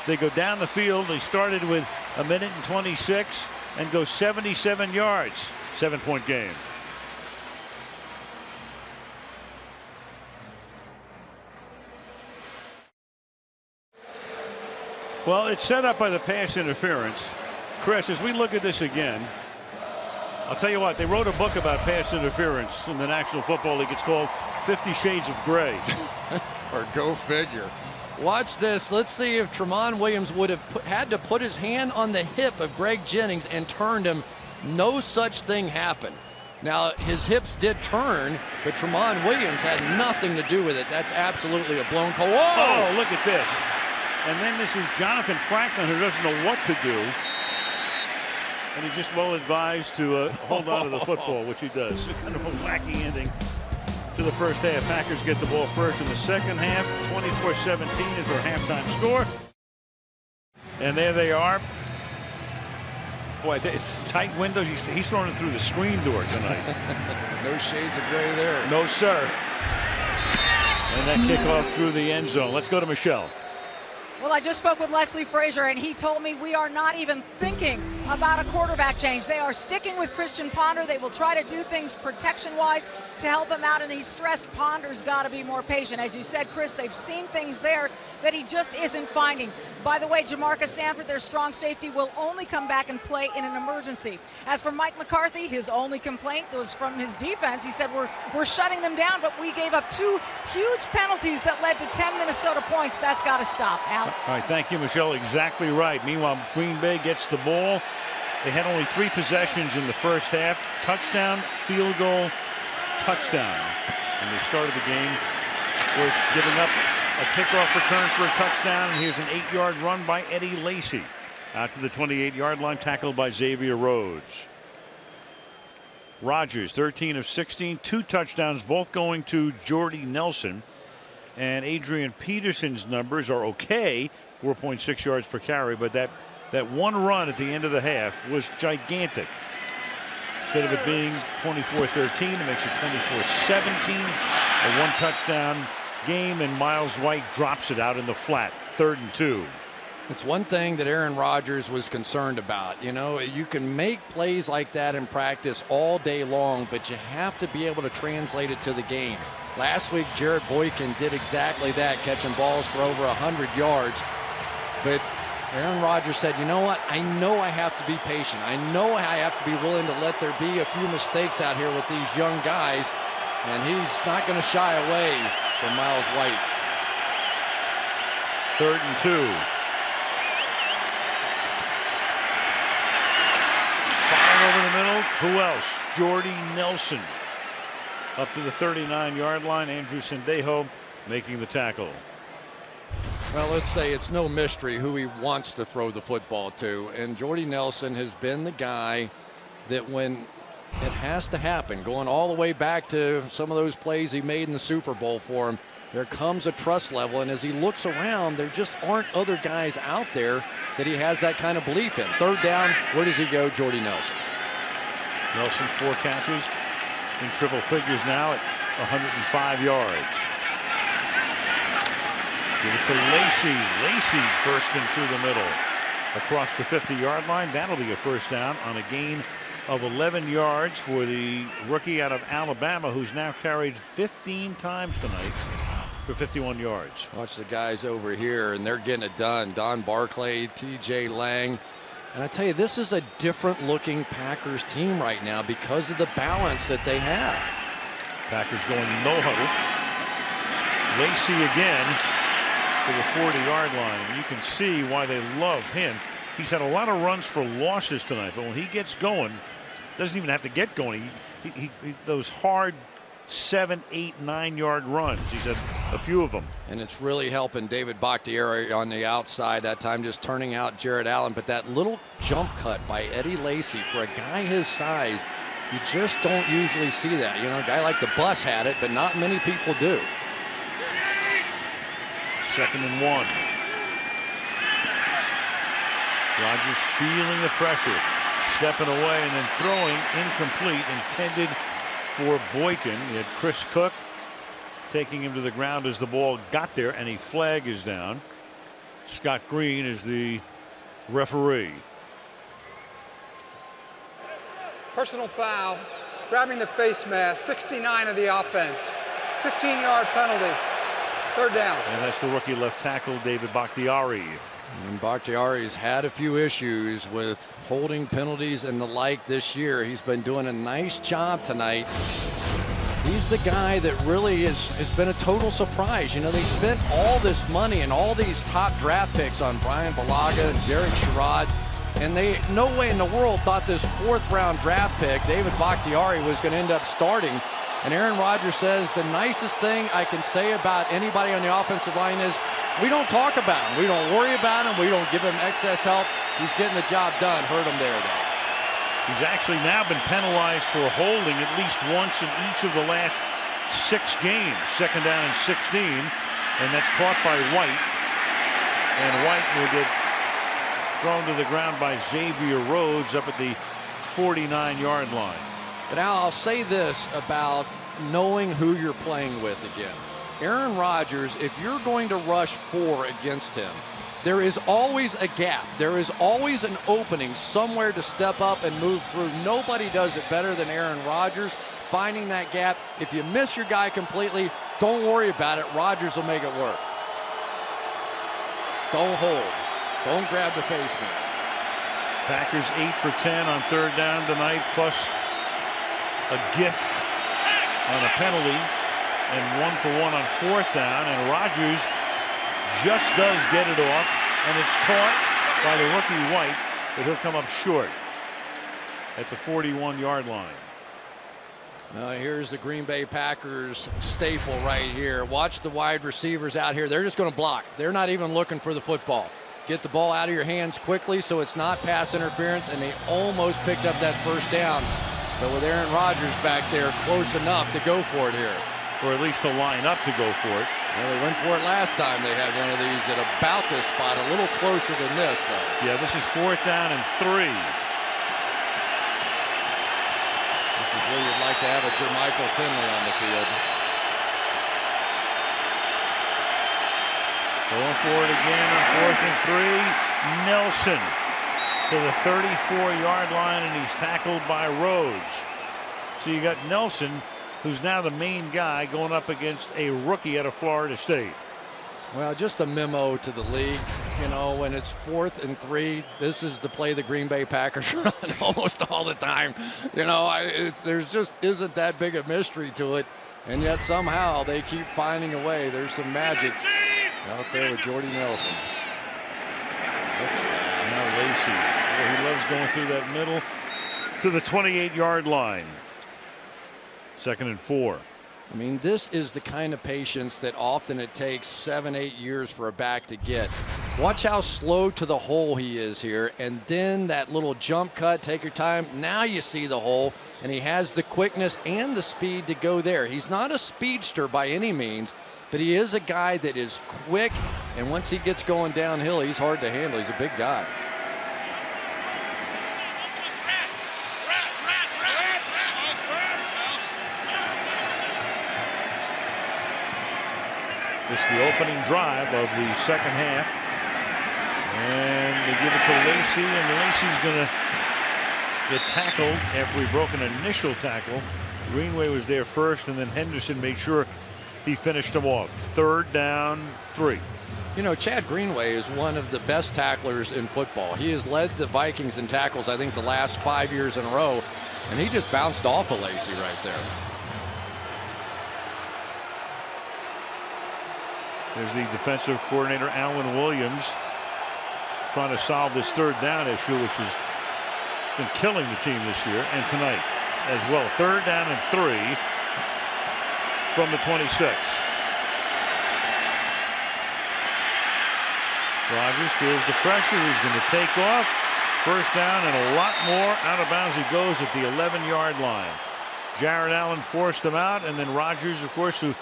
[SPEAKER 1] They go down the field. They started with 1:26 and go 77 yards. 7-point game. Well, it's set up by the pass interference. Chris, as we look at this again, I'll tell you what, they wrote a book about pass interference in the National Football League. It's called 50 Shades of Gray.
[SPEAKER 2] Or go figure. Watch this. Let's see if Tramon Williams would have had to put his hand on the hip of Greg Jennings and turned him. No such thing happened. Now, his hips did turn, but Tramon Williams had nothing to do with it. That's absolutely a blown call. Whoa!
[SPEAKER 1] Oh, look at this. And then this is Jonathan Franklin, who doesn't know what to do. And he's just well advised to hold on to the football, which he does. Kind of a wacky ending to the first half. Packers get the ball first in the second half. 24-17 is our halftime score. And there they are. Boy, tight windows. He's throwing it through the screen door tonight.
[SPEAKER 2] No shades of gray there.
[SPEAKER 1] No, sir. And that kickoff through the end zone. Let's go to Michelle.
[SPEAKER 11] Well, I just spoke with Leslie Frazier, and he told me we are not even thinking about a quarterback change. They are sticking with Christian Ponder. They will try to do things protection-wise to help him out, and he's stressed Ponder's got to be more patient. As you said, Chris, they've seen things there that he just isn't finding. By the way, Jamarcus Sanford, their strong safety, will only come back and play in an emergency. As for Mike McCarthy, his only complaint was from his defense. He said, we're shutting them down, but we gave up 2 huge penalties that led to 10 Minnesota points. That's got to stop. Al?
[SPEAKER 1] All right, thank you, Michelle. Exactly right. Meanwhile, Green Bay gets the ball. They had only 3 possessions in the first half. Touchdown, field goal, touchdown. And they started the game, of course, giving up a kickoff return for a touchdown. And here's an 8-yard run by Eddie Lacy. Out to the 28-yard line, tackled by Xavier Rhodes. Rodgers, 13 of 16, 2 touchdowns, both going to Jordy Nelson. And Adrian Peterson's numbers are okay, 4.6 yards per carry, but that one run at the end of the half was gigantic. Instead of it being 24-13, it makes it 24-17. A 1 touchdown game, and Miles White drops it out in the flat, 3rd and 2.
[SPEAKER 2] It's one thing that Aaron Rodgers was concerned about. You know, you can make plays like that in practice all day long, but you have to be able to translate it to the game. Last week, Jared Boykin did exactly that, catching balls for over 100 yards. But Aaron Rodgers said, you know what? I know I have to be patient. I know I have to be willing to let there be a few mistakes out here with these young guys. And he's not going to shy away from Miles White.
[SPEAKER 1] 3rd and 2. Firing over the middle. Who else? Jordy Nelson. Up to the 39-yard line. Andrew Sendejo making the tackle.
[SPEAKER 2] Well, let's say it's no mystery who he wants to throw the football to. And Jordy Nelson has been the guy that when It has to happen. Going all the way back to some of those plays he made in the Super Bowl for him, there comes a trust level, and as he looks around, there just aren't other guys out there that he has that kind of belief in. Third down, where does he go? Jordy Nelson.
[SPEAKER 1] Nelson 4 catches in triple figures now at 105 yards. Give it to Lacy. Lacy bursting through the middle across the 50-yard line. That'll be a first down on a gain of 11 yards for the rookie out of Alabama, who's now carried 15 times tonight for 51 yards.
[SPEAKER 2] Watch the guys over here, and they're getting it done. Don Barclay, T.J. Lang. And I tell you, this is a different-looking Packers team right now because of the balance that they have.
[SPEAKER 1] Packers going no huddle. Lacy again to the 40-yard line, and you can see why they love him. He's had a lot of runs for losses tonight, but when he gets going, doesn't even have to get going. He those hard 7, 8, 9-yard runs. He's had a few of them.
[SPEAKER 2] And it's really helping David Bakhtiari on the outside that time, just turning out Jared Allen. But that little jump cut by Eddie Lacy, for a guy his size, you just don't usually see that. You know, a guy like the Bus had it, but not many people do.
[SPEAKER 1] 2nd and 1. Rodgers feeling the pressure, stepping away and then throwing incomplete, intended for Boykin. He had Chris Cook taking him to the ground as the ball got there, and a flag is down. Scott Green is the referee.
[SPEAKER 8] Personal foul, grabbing the face mask, 69 of the offense. 15-yard penalty. Third down.
[SPEAKER 1] And that's the rookie left tackle, David Bakhtiari.
[SPEAKER 2] And Bakhtiari's had a few issues with holding penalties and the like this year. He's been doing a nice job tonight. He's the guy that really has been a total surprise. You know, they spent all this money and all these top draft picks on Brian Bulaga and Derek Sherrod, and they no way in the world thought this 4th-round draft pick, David Bakhtiari, was going to end up starting. And Aaron Rodgers says the nicest thing I can say about anybody on the offensive line is we don't talk about him. We don't worry about him. We don't give him excess help. He's getting the job done. Hurt him there, though.
[SPEAKER 1] He's actually now been penalized for holding at least once in each of the last 6 games. 2nd down and 16. And that's caught by White. And White will get thrown to the ground by Xavier Rhodes up at the 49-yard line.
[SPEAKER 2] But now I'll say this about knowing who you're playing with again. Aaron Rodgers, if you're going to rush 4 against him, there is always a gap. There is always an opening somewhere to step up and move through. Nobody does it better than Aaron Rodgers, finding that gap. If you miss your guy completely, don't worry about it. Rodgers will make it work. Don't hold. Don't grab the face mask.
[SPEAKER 1] Packers 8 for 10 on 3rd down tonight, plus a gift on a penalty, and 1 for 1 on 4th down, and Rodgers just does get it off, and it's caught by the rookie White, but he'll come up short at the 41-yard line.
[SPEAKER 2] Here's the Green Bay Packers staple right here. Watch the wide receivers out here. They're just going to block. They're not even looking for the football. Get the ball out of your hands quickly so it's not pass interference, and they almost picked up that first down. But with Aaron Rodgers back there, close enough to go for it here.
[SPEAKER 1] Or at least to line up to go for it.
[SPEAKER 2] Well, they went for it last time. They had one of these at about this spot, a little closer than this, though.
[SPEAKER 1] Yeah, this is 4th down and 3.
[SPEAKER 2] This is where you'd like to have a Jermichael Finley on the field.
[SPEAKER 1] Going for it again on 4th and 3. Nelson to the 34-yard line, and he's tackled by Rhodes. So you got Nelson, who's now the main guy, going up against a rookie out of Florida State.
[SPEAKER 2] Well, just a memo to the league. You know, when it's 4th and 3, this is the play the Green Bay Packers run almost all the time. You know, there's just isn't that big a mystery to it, and yet somehow they keep finding a way. There's some magic out there with Jordy Nelson.
[SPEAKER 1] Now Lacy, well, he loves going through that middle to the 28-yard line. 2nd and 4.
[SPEAKER 2] I mean, this is the kind of patience that often it takes 7-8 years for a back to get. Watch how slow to the hole he is here, and then that little jump cut, take your time. Now you see the hole, and he has the quickness and the speed to go there. He's not a speedster by any means, but he is a guy that is quick, and once he gets going downhill, he's hard to handle. He's a big guy.
[SPEAKER 1] Just the opening drive of the second half. And they give it to Lacey, and Lacey's going to get tackled after he broke an initial tackle. Greenway was there first, and then Henderson made sure he finished him off. 3rd down, 3.
[SPEAKER 2] You know, Chad Greenway is one of the best tacklers in football. He has led the Vikings in tackles, I think, the last 5 years in a row, and he just bounced off of Lacey right there.
[SPEAKER 1] There's the defensive coordinator, Alan Williams, trying to solve this 3rd down issue, which has been killing the team this year and tonight as well. 3rd down and 3 from the 26. Rodgers feels the pressure. He's going to take off. 1st down and a lot more. Out of bounds he goes at the 11-yard line. Jared Allen forced him out, and then Rodgers, of course, who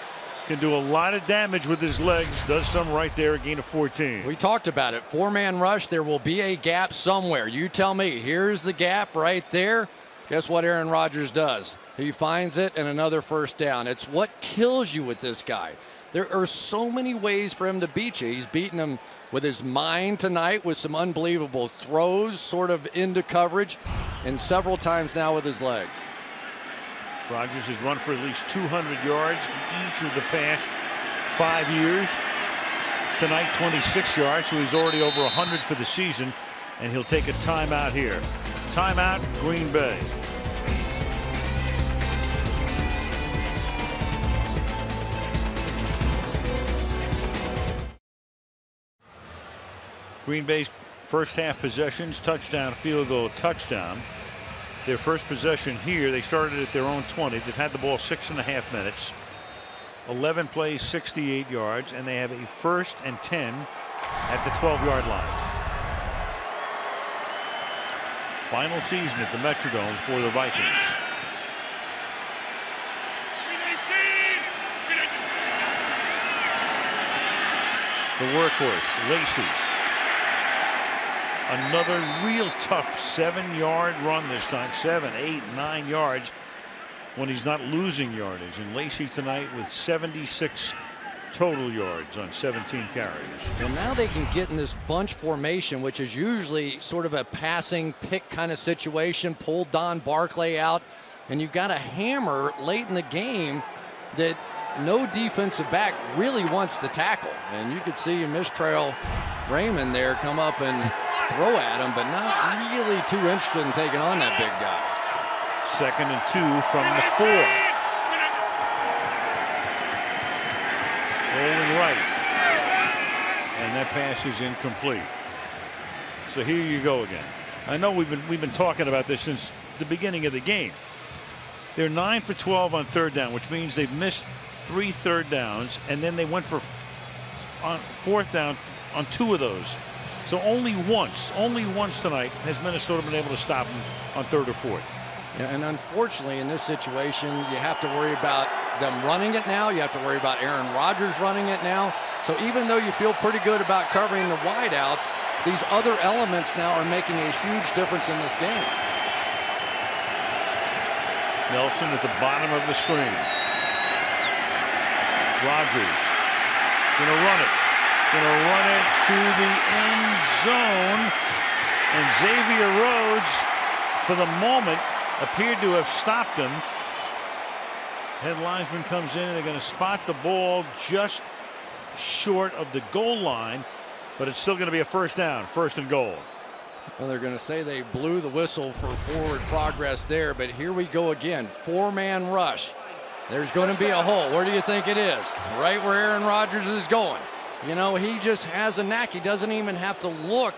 [SPEAKER 1] can do a lot of damage with his legs, does some right there, a gain of 14.
[SPEAKER 2] We talked about it. 4-man rush. There will be a gap somewhere. You tell me. Here's the gap right there. Guess what Aaron Rodgers does? He finds it, and another 1st down. It's what kills you with this guy. There are so many ways for him to beat you. He's beaten him with his mind tonight with some unbelievable throws sort of into coverage, and several times now with his legs.
[SPEAKER 1] Rodgers has run for at least 200 yards in each of the past 5 years. Tonight, 26 yards, so he's already over 100 for the season, and he'll take a timeout here. Timeout, Green Bay. Green Bay's first half possessions, touchdown, field goal, touchdown. Their first possession here, they started at their own 20. They've had the ball 6.5 minutes. 11 plays, 68 yards, and they have a 1st and 10 at the 12-yard line. Final season at the Metrodome for the Vikings. The workhorse, Lacey. Another real tough 7-yard run this time. 7, 8, 9 yards when he's not losing yardage. And Lacey tonight with 76 total yards on 17 carries.
[SPEAKER 2] And now they can get in this bunch formation, which is usually sort of a passing pick kind of situation. Pull Don Barclay out, and you've got a hammer late in the game that no defensive back really wants to tackle. And you could see Mistrail Raymond there come up and throw at him, but not really too interested in taking on that big guy.
[SPEAKER 1] 2nd and 2 from the 4. Rolling right, and that pass is incomplete. So here you go again. I know we've been talking about this since the beginning of the game. They're 9 for 12 on 3rd down, which means they've missed 3 3rd downs, and then they went for on 4th down on 2 of those. So only once tonight has Minnesota been able to stop them on 3rd or 4th.
[SPEAKER 2] Yeah, and unfortunately in this situation you have to worry about them running it now. You have to worry about Aaron Rodgers running it now. So even though you feel pretty good about covering the wideouts, these other elements now are making a huge difference in this game.
[SPEAKER 1] Nelson at the bottom of the screen. Rodgers gonna run it. Gonna run it to the end zone, and Xavier Rhodes, for the moment, appeared to have stopped him. Head linesman comes in, and they're going to spot the ball just short of the goal line, but it's still going to be a 1st down, 1st and goal.
[SPEAKER 2] Well, they're going to say they blew the whistle for forward progress there, but here we go again. 4-man rush. There's going to be a hole. Where do you think it is? Right where Aaron Rodgers is going. You know, he just has a knack. He doesn't even have to look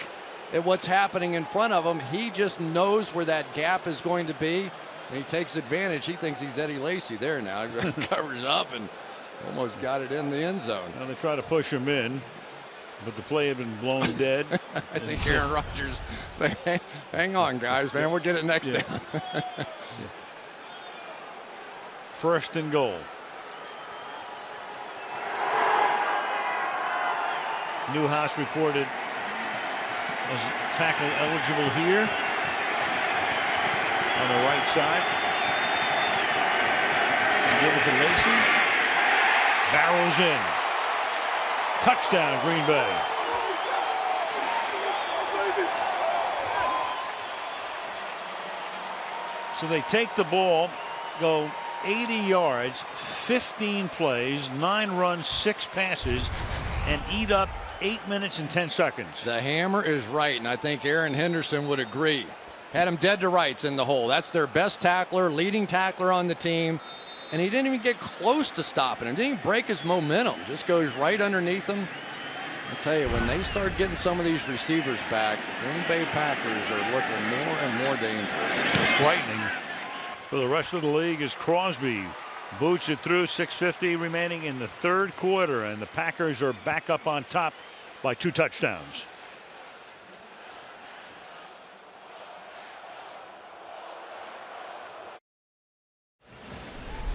[SPEAKER 2] at what's happening in front of him. He just knows where that gap is going to be, and he takes advantage. He thinks he's Eddie Lacy there now. He covers up and almost got it in the end zone.
[SPEAKER 1] And they try to push him in. But the play had been blown dead.
[SPEAKER 2] I think Aaron Rodgers saying, hey, hang on, guys, man, we'll get it next down.
[SPEAKER 1] First and goal. Newhouse reported as tackle eligible here on the right side. Give it to Lacy. Barrels in. Touchdown, Green Bay. So they take the ball, go 80 yards, 15 plays, 9 runs, 6 passes, and eat up 8 minutes and 10 seconds.
[SPEAKER 2] The hammer is right, and I think Aaron Henderson would agree. Had him dead to rights in the hole. That's their best tackler, leading tackler on the team, and he didn't even get close to stopping him. Didn't even break his momentum. Just goes right underneath him. I tell you, when they start getting some of these receivers back, the Green Bay Packers are looking more and more dangerous.
[SPEAKER 1] Frightening for the rest of the league as Crosby boots it through. 6:50 remaining in the third quarter, and the Packers are back up on top by 2 touchdowns.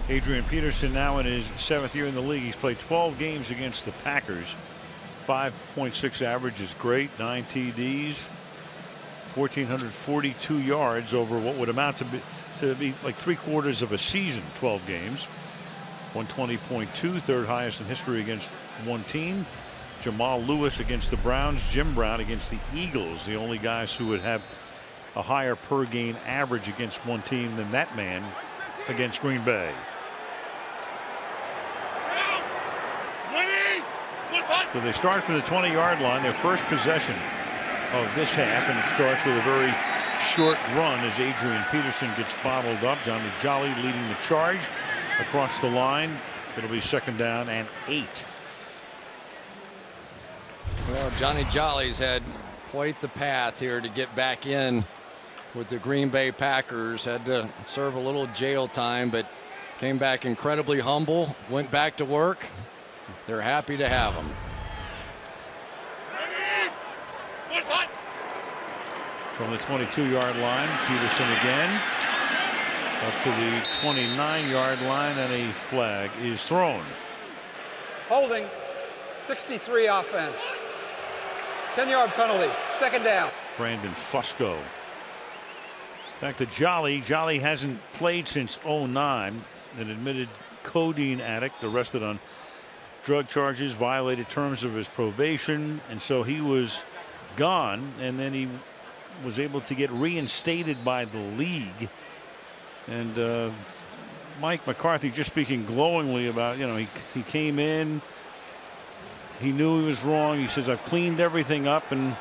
[SPEAKER 1] Adrian Peterson now in his 7th year in the league. He's played 12 games against the Packers. 5.6 average is great. 9 TDs. 1,442 yards over what would amount to be like 3/4 of a season. 12 games. 120.2, third highest in history against one team. Jamal Lewis against the Browns. Jim Brown against the Eagles. The only guys who would have a higher per game average against one team than that man against Green Bay. So they start from the 20-yard line, their first possession of this half, and it starts with a very short run as Adrian Peterson gets bottled up. Johnny Jolly leading the charge across the line. It'll be 2nd down and 8.
[SPEAKER 2] Well, Johnny Jolly's had quite the path here to get back in with the Green Bay Packers. Had to serve a little jail time, but came back incredibly humble, went back to work. They're happy to have him.
[SPEAKER 1] From the 22-yard line, Peterson again up to the 29-yard line, and a flag is thrown.
[SPEAKER 8] Holding, 63 offense. 10-yard penalty, 2nd down.
[SPEAKER 1] Brandon Fusco. Back to Jolly. Jolly hasn't played since 09. An admitted codeine addict, arrested on drug charges, violated terms of his probation, and so he was gone, and then he was able to get reinstated by the league. And Mike McCarthy just speaking glowingly about, he came in, he knew he was wrong. He says, I've cleaned everything up, and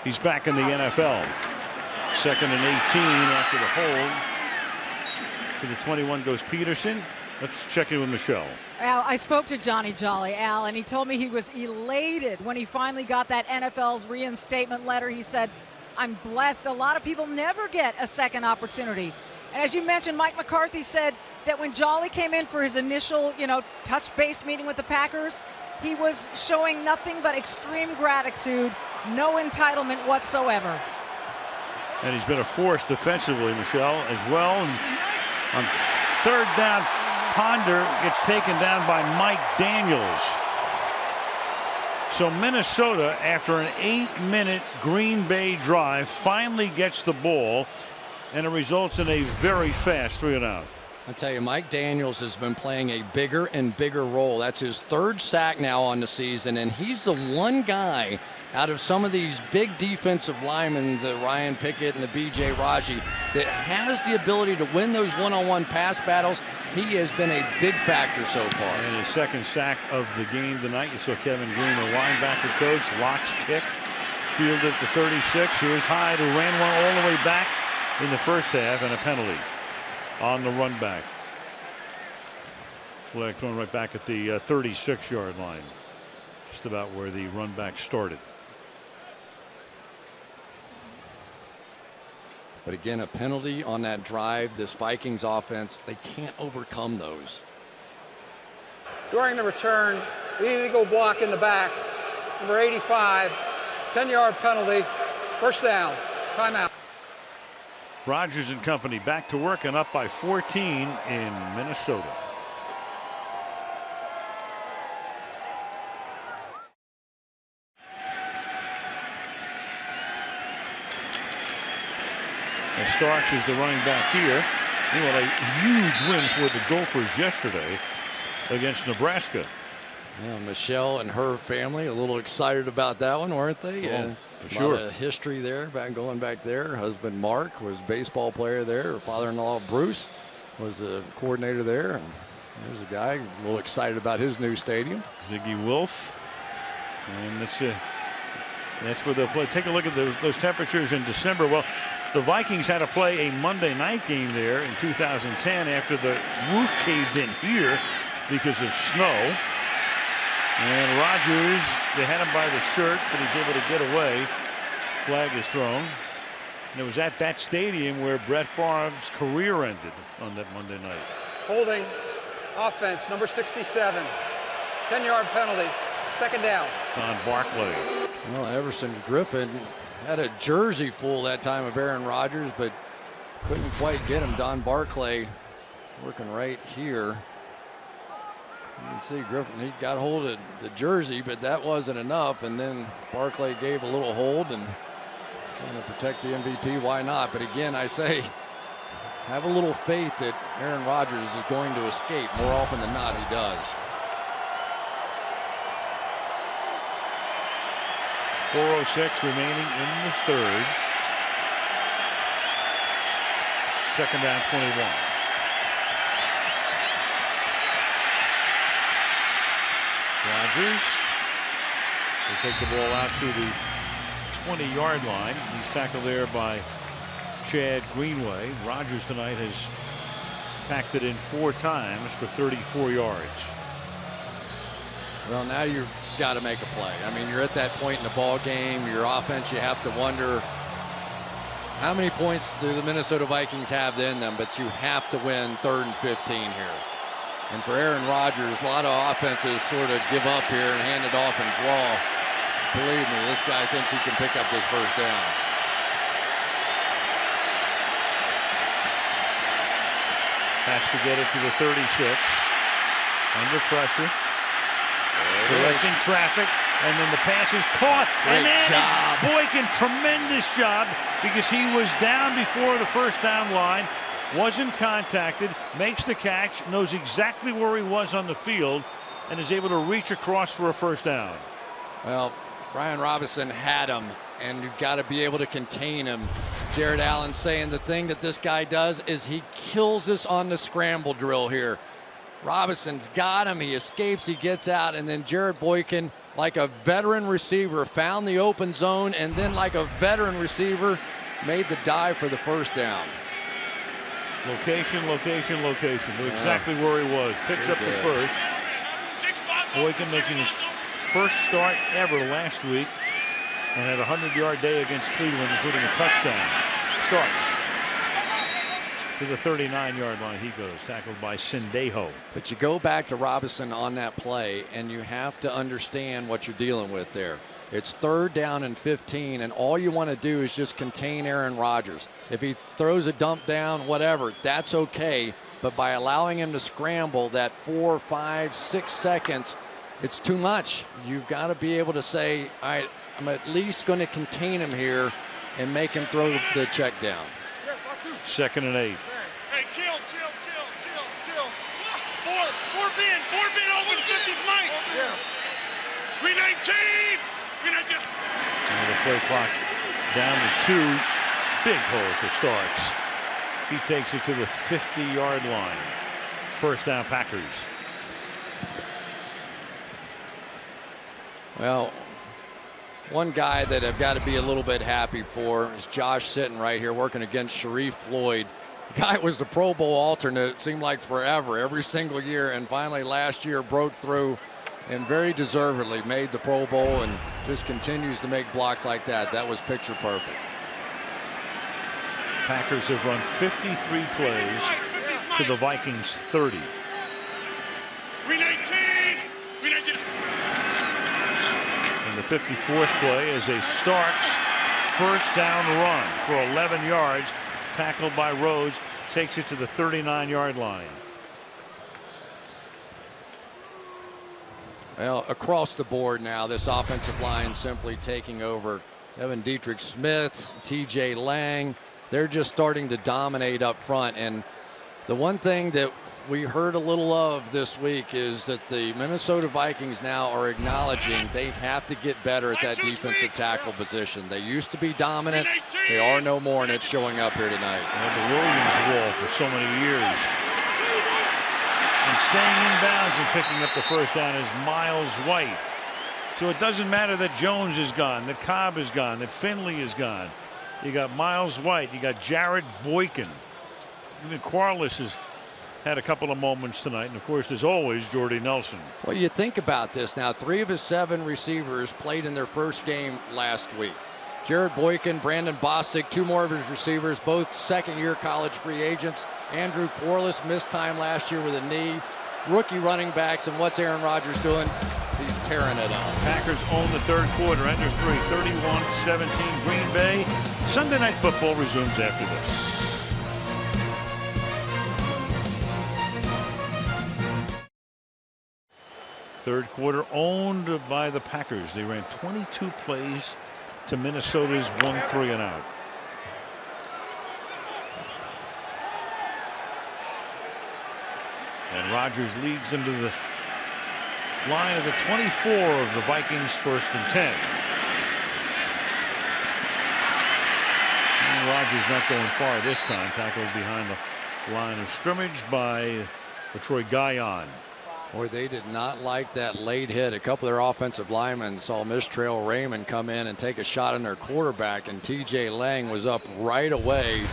[SPEAKER 1] he's back in the NFL. 2nd and 18 after the hold. To the 21 goes Peterson. Let's check in with Michelle.
[SPEAKER 11] Al, I spoke to Johnny Jolly, Al, and he told me he was elated when he finally got that NFL's reinstatement letter. He said, I'm blessed. A lot of people never get a second opportunity. And as you mentioned, Mike McCarthy said that when Jolly came in for his initial, touch base meeting with the Packers, he was showing nothing but extreme gratitude, no entitlement whatsoever.
[SPEAKER 1] And he's been a force defensively, Michelle, as well. And on 3rd down, Ponder gets taken down by Mike Daniels. So Minnesota, after an 8-minute Green Bay drive, finally gets the ball, and it results in a very fast 3-and-out.
[SPEAKER 2] I tell you, Mike Daniels has been playing a bigger and bigger role. That's his 3rd sack now on the season, and he's the one guy out of some of these big defensive linemen, the Ryan Pickett and the B.J. Raji, that has the ability to win those one-on-one pass battles. He has been a big factor so far.
[SPEAKER 1] And his 2nd sack of the game tonight. You saw Kevin Green, the linebacker coach, locks kick, fielded at the 36. Here's Hyde, who ran one all the way back in the first half, and a penalty on the run back. Flag thrown right back at the 36-yard line, just about where the run back started.
[SPEAKER 2] But again, a penalty on that drive. This Vikings offense, they can't overcome those.
[SPEAKER 8] During the return, illegal block in the back. Number 85, 10-yard penalty, first down, timeout.
[SPEAKER 1] Rodgers and company back to work and up by 14 in Minnesota. And Starks is the running back here. See what a huge win for the Gophers yesterday against Nebraska.
[SPEAKER 2] Yeah, Michelle and her family a little excited about that one, weren't they?
[SPEAKER 1] Oh, for
[SPEAKER 2] a
[SPEAKER 1] sure.
[SPEAKER 2] lot of history there, going back there. Her husband Mark was a baseball player there. Her father-in-law Bruce was a coordinator there. And there's a guy a little excited about his new stadium.
[SPEAKER 1] Ziggy Wolf. And that's where they'll play. Take a look at those temperatures in December. Well, the Vikings had to play a Monday night game there in 2010 after the roof caved in here because of snow. And Rodgers, they had him by the shirt, but he's able to get away. Flag is thrown. And it was at that stadium where Brett Favre's career ended on that Monday night.
[SPEAKER 8] Holding offense, number 67, 10-yard penalty, second down.
[SPEAKER 1] Don Barclay.
[SPEAKER 2] Well, Everson Griffin had a jersey full that time of Aaron Rodgers, but couldn't quite get him. Don Barclay working right here. You can see Griffin, he got hold of the jersey, but that wasn't enough. And then Barclay gave a little hold and trying to protect the MVP. Why not? But again, I say, have a little faith that Aaron Rodgers is going to escape. More often than not, he does.
[SPEAKER 1] 4:06 remaining in the third. Second down, 21. Rodgers will take the ball out to the 20-yard line. He's tackled there by Chad Greenway. Rodgers tonight has packed it in 4 times for 34 yards.
[SPEAKER 2] Well, now you've got to make a play. I mean, you're at that point in the ball game. Your offense, you have to wonder how many points do the Minnesota Vikings have in them, but you have to win 3rd and 15 here. And for Aaron Rodgers, a lot of offenses sort of give up here and hand it off and draw. Believe me, this guy thinks he can pick up this first down.
[SPEAKER 1] Has to get it to the 36. Under pressure. Directing traffic, and then the pass is caught. And then it's Boykin, tremendous job, because he was down before the first down line, wasn't contacted, makes the catch, knows exactly where he was on the field, and is able to reach across for a first down.
[SPEAKER 2] Well, Brian Robinson had him, and you've got to be able to contain him. Jared Allen saying the thing that this guy does is he kills us on the scramble drill here. Robinson's got him, he escapes, he gets out, and then Jared Boykin, like a veteran receiver, found the open zone, and then like a veteran receiver, made the dive for the first down.
[SPEAKER 1] Location, location, location. Knew exactly where he was. Picks up the first. Boykin making his first start ever last week and had a 100-yard day against Cleveland, including a touchdown. Starts to the 39-yard line. He goes, tackled by Sendejo.
[SPEAKER 2] But you go back to Robinson on that play, and you have to understand what you're dealing with there. It's 3rd down and 15, and all you want to do is just contain Aaron Rodgers. If he throws a dump down, whatever, that's okay. But by allowing him to scramble that 4, 5, 6 seconds, it's too much. You've got to be able to say, all right, I'm at least going to contain him here and make him throw the check down.
[SPEAKER 1] 2nd and 8.
[SPEAKER 12] Hey, kill. 4 bin over the 50's Mike. Yeah. Green 19.
[SPEAKER 1] And the play clock down to 2. Big hole for Starks. He takes it to the 50-yard line. First down, Packers.
[SPEAKER 2] Well, one guy that I've got to be a little bit happy for is Josh Sitton right here working against Sharif Floyd. The guy was the Pro Bowl alternate, it seemed like forever, every single year, and finally last year broke through and very deservedly made the Pro Bowl and just continues to make blocks like that. That was picture perfect.
[SPEAKER 1] Packers have run 53 plays to the Vikings 30.
[SPEAKER 12] Green 19.
[SPEAKER 1] And the the 54th play is a Starks first down run for 11 yards, tackled by Rhodes, takes it to the 39-yard line.
[SPEAKER 2] Well, across the board now, this offensive line simply taking over. Evan Dietrich Smith, TJ Lang, they're just starting to dominate up front. And the one thing that we heard a little of this week is that the Minnesota Vikings now are acknowledging they have to get better at that defensive tackle position. They used to be dominant. They are no more, and it's showing up here tonight.
[SPEAKER 1] And the Williams wall for so many years. And staying in bounds and picking up the first down is Miles White. So it doesn't matter that Jones is gone, that Cobb is gone, that Finley is gone. You got Miles White, you got Jared Boykin. Even Quarles has had a couple of moments tonight, and of course there's always Jordy Nelson.
[SPEAKER 2] Well, you think about this now. 3 of his 7 receivers played in their first game last week. Jared Boykin, Brandon Bostic, 2 more of his receivers, both second-year college free agents. Andrew Quarles missed time last year with a knee. Rookie running backs, and what's Aaron Rodgers doing? He's tearing it up.
[SPEAKER 1] Packers own the third quarter, under 3, 31-17 Green Bay. Sunday Night Football resumes after this. Third quarter owned by the Packers. They ran 22 plays to Minnesota's 1 3 and out. And Rodgers leads them to the line of the 24 of the Vikings, 1st and 10. And Rodgers not going far this time, tackled behind the line of scrimmage by Troy Guyon.
[SPEAKER 2] Boy, they did not like that late hit. A couple of their offensive linemen saw Mistrail Raymond come in and take a shot on their quarterback, and TJ Lang was up right away,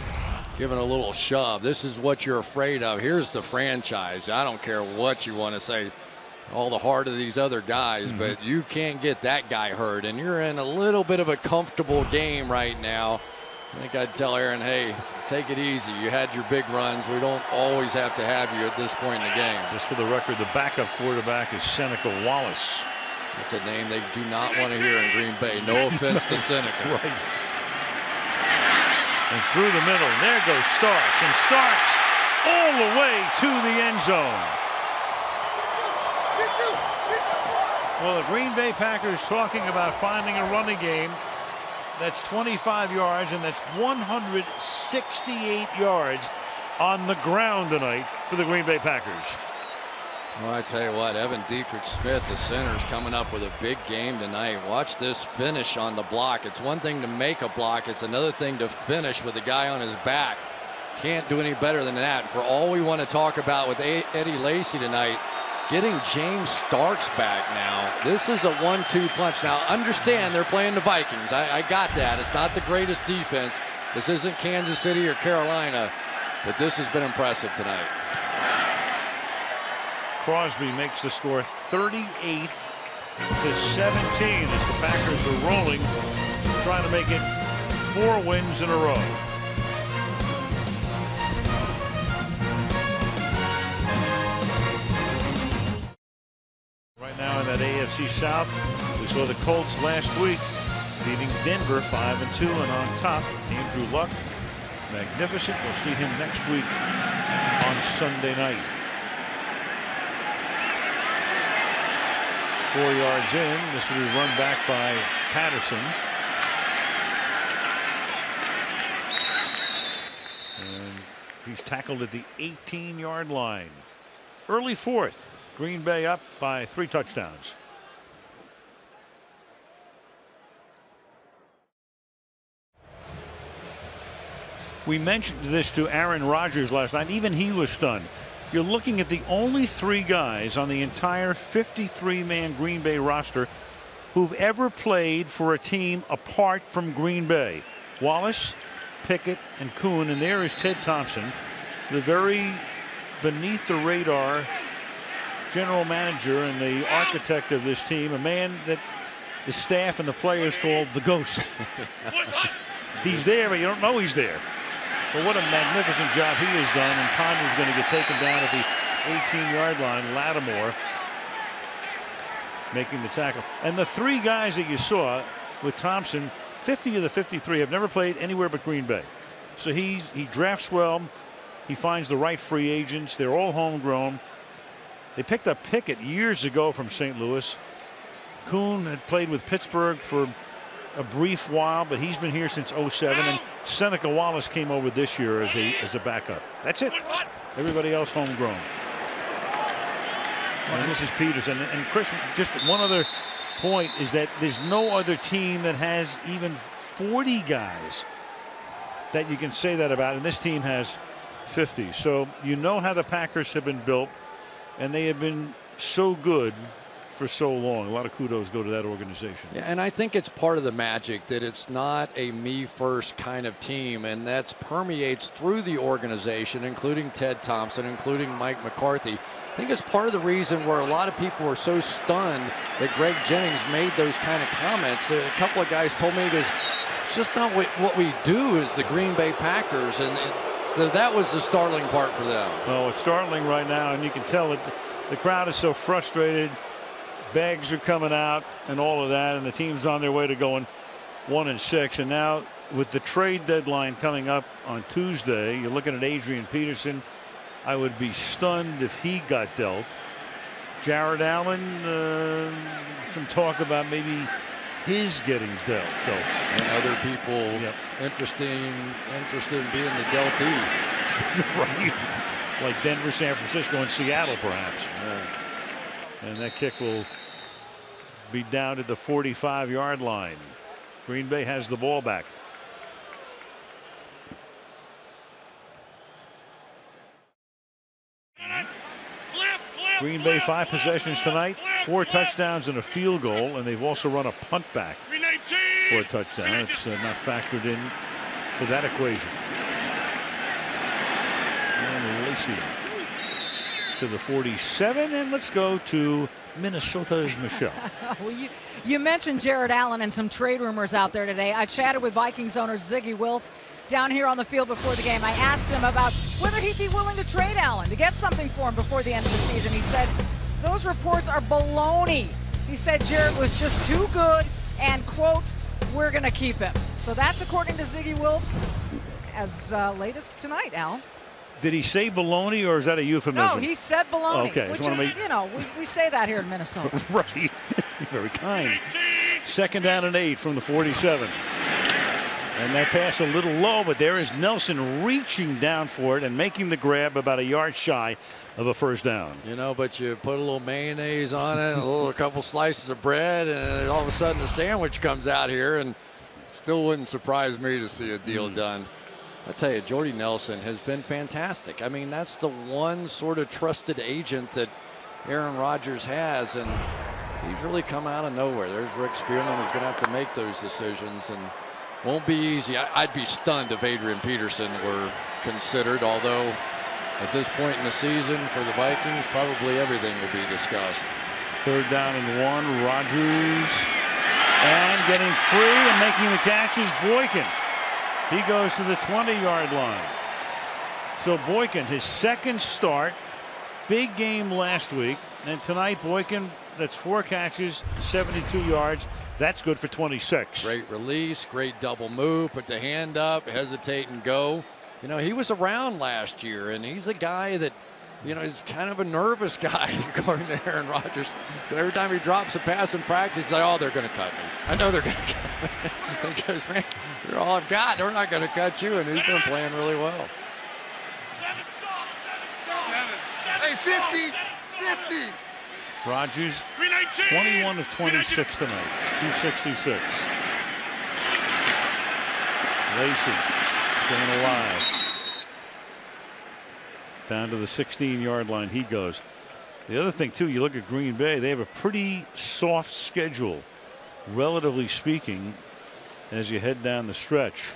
[SPEAKER 2] giving a little shove. This is what you're afraid of. Here's the franchise. I don't care what you want to say, all the heart of these other guys, but you can't get that guy hurt, and you're in a little bit of a comfortable game right now. I think I'd tell Aaron, hey, take it easy. You had your big runs. We don't always have to have you at this point in the game.
[SPEAKER 1] Just for the record, the backup quarterback is Seneca Wallace.
[SPEAKER 2] That's a name they do not want to hear in Green Bay. No offense to Seneca.
[SPEAKER 1] Right. And through the middle, there goes Starks, and Starks all the way to the end zone. Well, the Green Bay Packers talking about finding a running game that's 25 yards, and that's 168 yards on the ground tonight for the Green Bay Packers.
[SPEAKER 2] Well, I tell you what, Evan Dietrich Smith, the center, is coming up with a big game tonight. Watch this finish on the block. It's one thing to make a block. It's another thing to finish with a guy on his back. Can't do any better than that. For all we want to talk about with Eddie Lacy tonight, getting James Starks back now. This is a 1-2 punch. Now, understand they're playing the Vikings. I got that. It's not the greatest defense. This isn't Kansas City or Carolina, but this has been impressive tonight.
[SPEAKER 1] Crosby makes the score 38-17 as the Packers are rolling, trying to make it 4 wins in a row. Right now in that AFC South, we saw the Colts last week beating Denver 5-2, and on top, Andrew Luck, magnificent. We'll see him next week on Sunday night. 4 yards in. This will be run back by Patterson. And he's tackled at the 18-yard line. Early 4th. Green Bay up by 3 touchdowns. We mentioned this to Aaron Rodgers last night. Even he was stunned. You're looking at the only 3 guys on the entire 53-man Green Bay roster who've ever played for a team apart from Green Bay. Wallace, Pickett, and Kuhn. And there is Ted Thompson, the very beneath the radar general manager and the architect of this team, a man that the staff and the players called the Ghost. He's there, but you don't know he's there. But what a magnificent job he has done, and Ponder's going to get taken down at the 18-yard line. Lattimore making the tackle. And the 3 guys that you saw with Thompson, 50 of the 53 have never played anywhere but Green Bay. So he drafts well. He finds the right free agents. They're all homegrown. They picked up Pickett years ago from St. Louis. Kuhn had played with Pittsburgh for a brief while, but he's been here since '07. And Seneca Wallace came over this year as a backup. That's it. Everybody else homegrown. And this is Peterson. And Chris, just one other point is that there's no other team that has even 40 guys that you can say that about, and this team has 50. So you know how the Packers have been built, and they have been so good for so long. A lot of kudos go to that organization.
[SPEAKER 2] Yeah, and I think it's part of the magic that it's not a me first kind of team, and that permeates through the organization, including Ted Thompson, including Mike McCarthy. I think it's part of the reason where a lot of people were so stunned that Greg Jennings made those kind of comments. A couple of guys told me it's just not what we do as the Green Bay Packers, and so that was the startling part for them.
[SPEAKER 1] Well, it's startling right now, and you can tell that the crowd is so frustrated. Bags are coming out and all of that, and the team's on their way to going 1-6. And now with the trade deadline coming up on Tuesday, you're looking at Adrian Peterson. I would be stunned if he got dealt. Jared Allen, some talk about maybe his getting dealt.
[SPEAKER 2] And other people interested in being the dealtee.
[SPEAKER 1] Right. Like Denver, San Francisco, and Seattle, perhaps.
[SPEAKER 2] Right.
[SPEAKER 1] And that kick will be down at the 45-yard line. Green Bay has the ball back. Green Bay 5 possessions tonight, 4 touchdowns and a field goal, and they've also run a punt back for a touchdown. It's not factored in to that equation. And Lacey to the 47, and let's go to Minnesota's Michelle.
[SPEAKER 11] Well, you mentioned Jared Allen and some trade rumors out there today. I chatted with Vikings owner Ziggy Wilf down here on the field before the game. I asked him about whether he'd be willing to trade Allen to get something for him before the end of the season. He said those reports are baloney. He said Jared was just too good and, quote, we're going to keep him. So that's according to Ziggy Wilf as late as tonight, Al.
[SPEAKER 1] Did he say baloney, or is that a euphemism?
[SPEAKER 11] No, he said baloney,
[SPEAKER 1] okay,
[SPEAKER 11] which is, you know, we say that here in Minnesota.
[SPEAKER 1] Right. Very kind. 2nd down and 8 from the 47. And that pass a little low, but there is Nelson reaching down for it and making the grab about a yard shy of a first down.
[SPEAKER 2] You know, but you put a little mayonnaise on it, a couple slices of bread, and all of a sudden a sandwich comes out here, and still wouldn't surprise me to see a deal done. I tell you, Jordy Nelson has been fantastic. I mean, that's the one sort of trusted agent that Aaron Rodgers has, and he's really come out of nowhere. There's Rick Spearman, who's going to have to make those decisions, and won't be easy. I'd be stunned if Adrian Peterson were considered, although at this point in the season for the Vikings, probably everything will be discussed.
[SPEAKER 1] 3rd down and 1, Rodgers, and getting free and making the catch is Boykin. He goes to the 20-yard line. So Boykin, his 2nd start, big game last week, and tonight Boykin, that's 4 catches, 72 yards. That's good for 26.
[SPEAKER 2] Great release, great double move, put the hand up, hesitate and go. You know, he was around last year, and he's a guy that, you know, is kind of a nervous guy, according to Aaron Rodgers. So every time he drops a pass in practice, he's like, oh, they're going to cut me. I know they're going to cut me. Because, man, you're all I've got. They're not going to cut you, and he's been playing really well.
[SPEAKER 12] Hey, 50.
[SPEAKER 1] Rodgers, 21 of 26 tonight, 266. Lacey staying alive. Down to the 16-yard line he goes. The other thing, too, you look at Green Bay, they have a pretty soft schedule, relatively speaking, as you head down the stretch.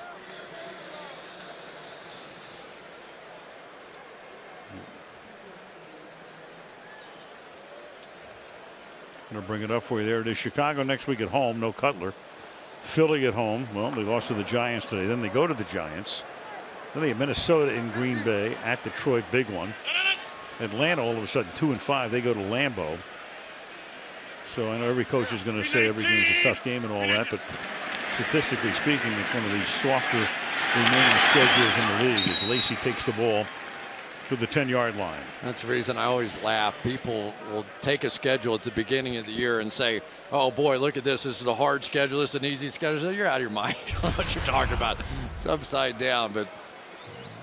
[SPEAKER 1] Going to bring it up for you. There it is. Chicago next week at home. No Cutler. Philly at home. Well, they lost to the Giants today. Then they go to the Giants. Then they have Minnesota in Green Bay, at Detroit, big one. Atlanta all of a sudden 2-5. They go to Lambeau. So I know every coach is going to say every game's a tough game and all that, but statistically speaking, it's one of the softer remaining schedules in the league as Lacey takes the ball to the 10-yard line.
[SPEAKER 2] That's the reason I always laugh. People will take a schedule at the beginning of the year and say, oh boy, look at this. This is a hard schedule. This is an easy schedule. So you're out of your mind. You don't know what you're talking about. It's upside down. But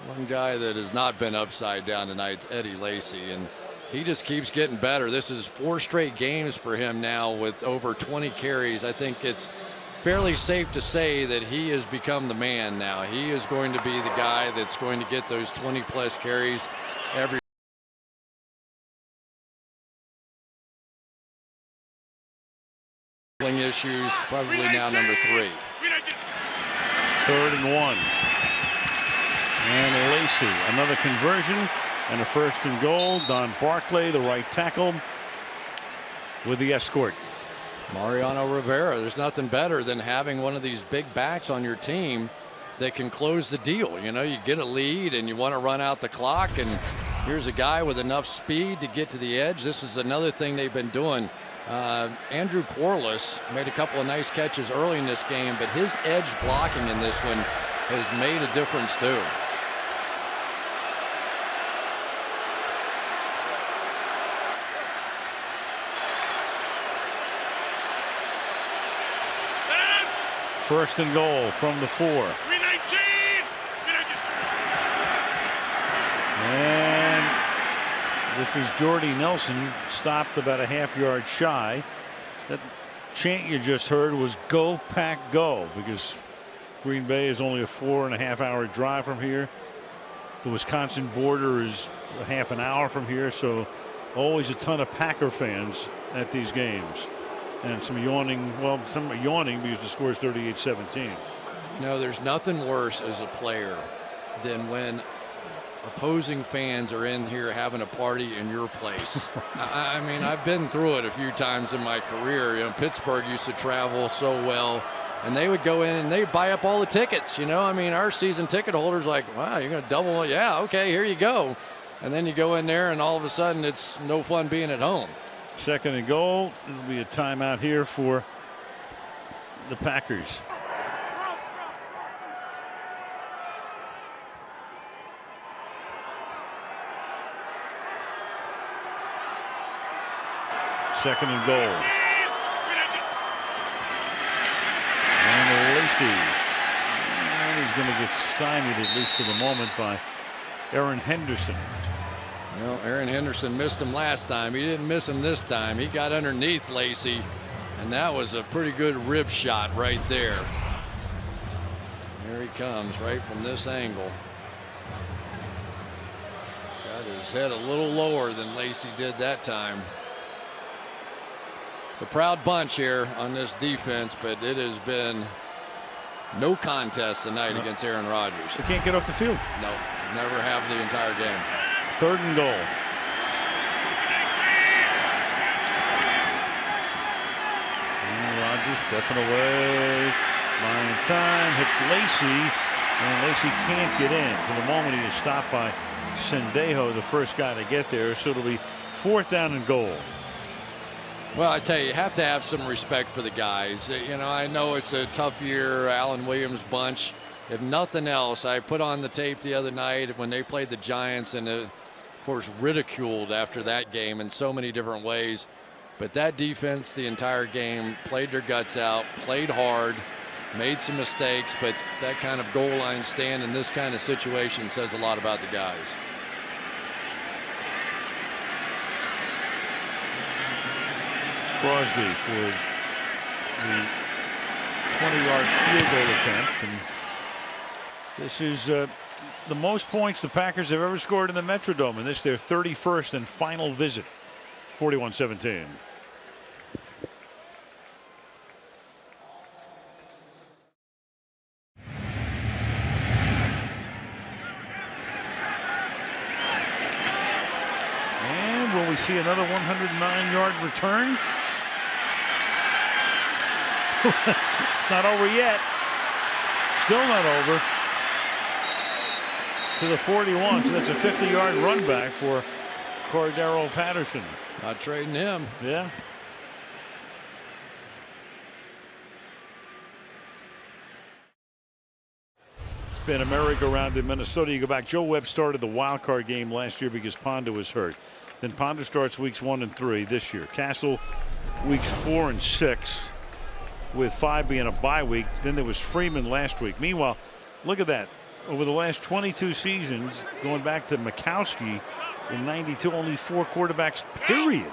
[SPEAKER 2] one guy that has not been upside down tonight is Eddie Lacy. And he just keeps getting better. This is 4 straight games for him now with over 20 carries. I think it's fairly safe to say that he has become the man now. He is going to be the guy that's going to get those 20-plus carries every issues, probably now number 3.
[SPEAKER 1] 3rd and 1. And Lacey, another conversion and a 1st and goal. Don Barclay, the right tackle, with the escort.
[SPEAKER 2] Mariano Rivera, there's nothing better than having one of these big backs on your team that can close the deal. You know, you get a lead and you want to run out the clock, and here's a guy with enough speed to get to the edge. This is another thing they've been doing. Andrew Corliss made a couple of nice catches early in this game, but his edge blocking in this one has made a difference too.
[SPEAKER 1] First and goal from the 4. And this was Jordy Nelson, stopped about a half-yard shy. That chant you just heard was "Go Pack Go," because Green Bay is only a 4.5-hour drive from here. The Wisconsin border is a half an hour from here, so always a ton of Packer fans at these games. And some yawning, well, some are yawning because the score is 38-17.
[SPEAKER 2] You know, there's nothing worse as a player than when opposing fans are in here having a party in your place. I mean, I've been through it a few times in my career. You know, Pittsburgh used to travel so well, and they would go in and they'd buy up all the tickets. You know, I mean, our season ticket holders like, wow, you're going to double? Yeah, okay, here you go. And then you go in there and all of a sudden it's no fun being at home.
[SPEAKER 1] 2nd and goal. It'll be a timeout here for the Packers. Second and goal. And Lacey. And he's going to get stymied, at least for the moment, by Aaron Henderson.
[SPEAKER 2] Well, Aaron Henderson missed him last time. He didn't miss him this time. He got underneath Lacey, and that was a pretty good rib shot right there. Here he comes right from this angle. Got his head a little lower than Lacey did that time. It's a proud bunch here on this defense, but it has been no contest tonight against Aaron Rodgers.
[SPEAKER 1] They can't get off the field.
[SPEAKER 2] No, never have the entire game.
[SPEAKER 1] 3rd and goal. And Rodgers stepping away. Buying time. Hits Lacey. And Lacey can't get in. For the moment, he is stopped by Sendejo, the first guy to get there. So it'll be 4th down and goal.
[SPEAKER 2] Well, I tell you have to have some respect for the guys. You know, I know it's a tough year. Alan Williams bunch. If nothing else, I put on the tape the other night when they played the Giants, and of course ridiculed after that game in so many different ways. But that defense the entire game played their guts out, played hard, made some mistakes, but that kind of goal line stand in this kind of situation says a lot about the guys.
[SPEAKER 1] Crosby for the 20-yard field goal attempt. And this is the most points the Packers have ever scored in the Metrodome, and this their 31st and final visit. 41-17. And will we see another 109-yard return? It's not over yet. Still not over. To the 41, so that's a 50-yard run back for Cordero Patterson.
[SPEAKER 2] Not trading him.
[SPEAKER 1] Yeah. been a merry-go-round in Minnesota. You go back, Joe Webb started the wild card game last year because Ponder was hurt. Then Ponder starts weeks 1 and 3 this year. Castle weeks 4 and 6, with 5 being a bye week. Then there was Freeman last week. Meanwhile, look at that. Over the last 22 seasons, going back to Mikowski in 92, only 4 quarterbacks, period,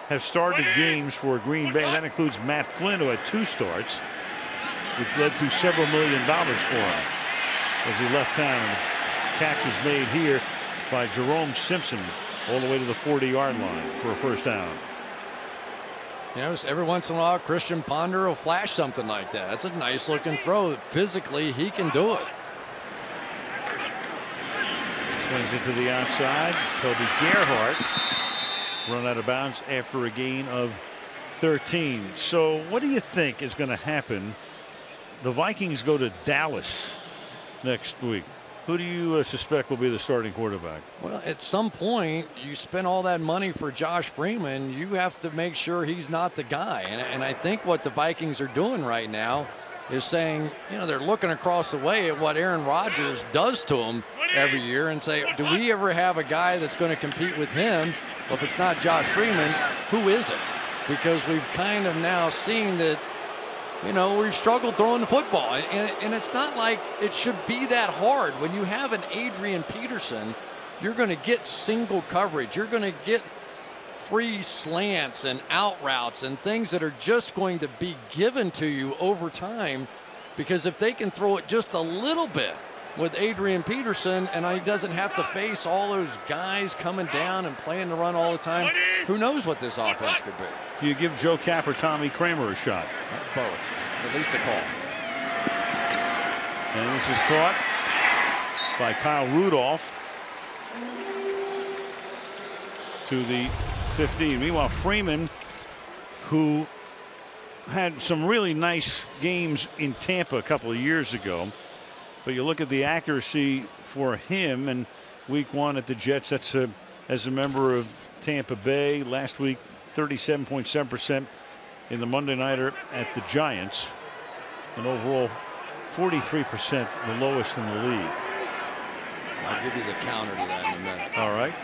[SPEAKER 1] have started games for Green Bay. That includes Matt Flynn, who had 2 starts, which led to several $1 million for him as he left town. And the catch is made here by Jerome Simpson all the way to the 40-yard line for a first down.
[SPEAKER 2] You know, every once in a while, Christian Ponder will flash something like that. That's a nice looking throw. Physically, he can do it.
[SPEAKER 1] Swings it to the outside. Toby Gerhart run out of bounds after a gain of 13. So what do you think is going to happen? The Vikings go to Dallas next week. Who do you suspect will be the starting quarterback?
[SPEAKER 2] Well, at some point, you spend all that money for Josh Freeman. You have to make sure he's not the guy. And I think what the Vikings are doing right now is saying, you know, they're looking across the way at what Aaron Rodgers does to them every year and say, do we ever have a guy that's going to compete with him? Well, if it's not Josh Freeman, who is it? Because we've kind of now seen that, you know, we've struggled throwing the football. And it's not like it should be that hard. When you have an Adrian Peterson, you're going to get single coverage. You're going to get free slants and out routes and things that are just going to be given to you over time, because if they can throw it just a little bit with Adrian Peterson and he doesn't have to face all those guys coming down and playing the run all the time, who knows what this offense could be.
[SPEAKER 1] Do you give Joe Kapp or Tommy Kramer a shot?
[SPEAKER 2] Both, at least a call.
[SPEAKER 1] And this is caught by Kyle Rudolph to the 15. Meanwhile, Freeman, who had some really nice games in Tampa a couple of years ago, but you look at the accuracy for him in week 1 at the Jets. That's as a member of Tampa Bay. Last week, 37.7% in the Monday Nighter at the Giants, and overall 43%, the lowest in the league.
[SPEAKER 2] I'll give you the counter to that in a minute.
[SPEAKER 1] All right.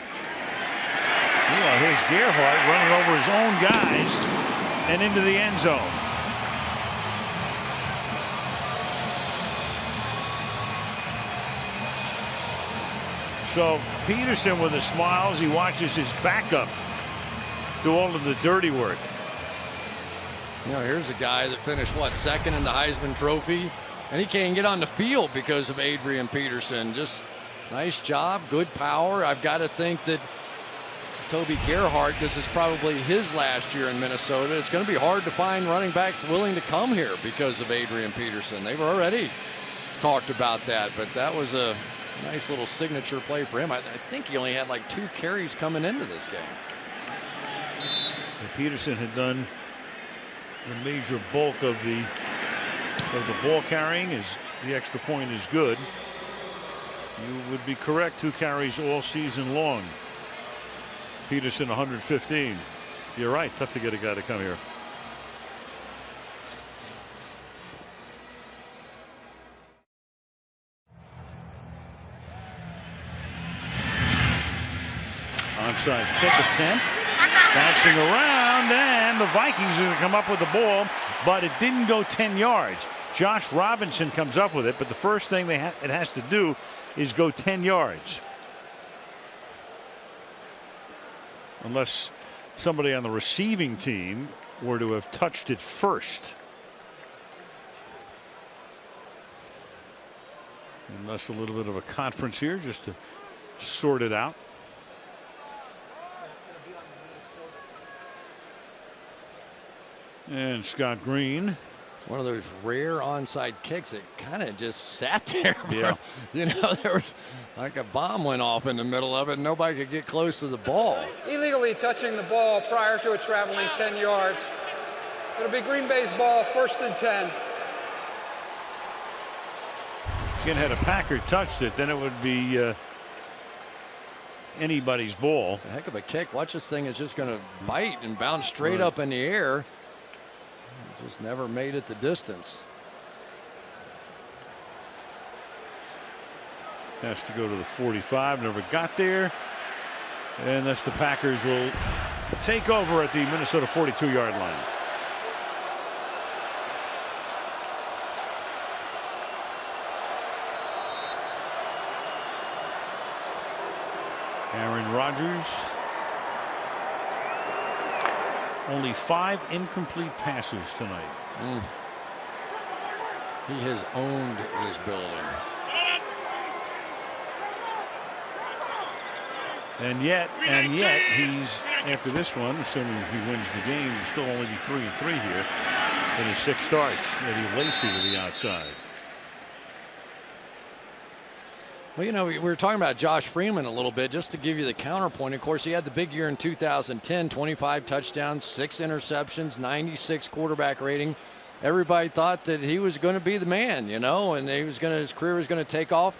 [SPEAKER 1] Meanwhile, here's Gerhart running over his own guys and into the end zone. So Peterson with a smile as he watches his backup do all of the dirty work.
[SPEAKER 2] You know, here's a guy that finished, what, 2nd in the Heisman Trophy, and he can't get on the field because of Adrian Peterson. Just nice job, good power. I've got to think that Toby Gerhart, this is probably his last year in Minnesota. It's going to be hard to find running backs willing to come here because of Adrian Peterson. They've already talked about that, but that was a nice little signature play for him. I think he only had like 2 carries coming into this game.
[SPEAKER 1] And Peterson had done the major bulk of the ball carrying. Is the extra point is good. You would be correct, 2 carries all season long. Peterson 115. You're right, tough to get a guy to come here. Onside kick attempt, bouncing around, and the Vikings are going to come up with the ball, but it didn't go 10 yards. Josh Robinson comes up with it, but the first thing it has to do is go 10 yards. Unless somebody on the receiving team were to have touched it first. Unless a little bit of a conference here just to sort it out. And Scott Green.
[SPEAKER 2] One of those rare onside kicks that kind of just sat there.
[SPEAKER 1] Yeah.
[SPEAKER 2] You know, there was like a bomb went off in the middle of it and nobody could get close to the ball.
[SPEAKER 8] Illegally touching the ball prior to it traveling 10 yards. It'll be Green Bay's ball, 1st and 10.
[SPEAKER 1] Again, had a Packer touched it, then it would be anybody's ball.
[SPEAKER 2] It's a heck of a kick. Watch, this thing is just going to bite and bounce straight up in the air. Just never made it the distance.
[SPEAKER 1] Has to go to the 45. Never got there. And thus the Packers will take over at the Minnesota 42-yard line. Aaron Rodgers. Only 5 incomplete passes tonight.
[SPEAKER 2] He has owned this building.
[SPEAKER 1] And yet, he's, after this one, assuming he wins the game, he'll still only be 3-3 here in his 6 starts. Eddie Lacy to the outside.
[SPEAKER 2] Well, you know, we were talking about Josh Freeman a little bit, just to give you the counterpoint. Of course, he had the big year in 2010, 25 touchdowns, 6 interceptions, 96 quarterback rating. Everybody thought that he was going to be the man, you know, and his career was going to take off.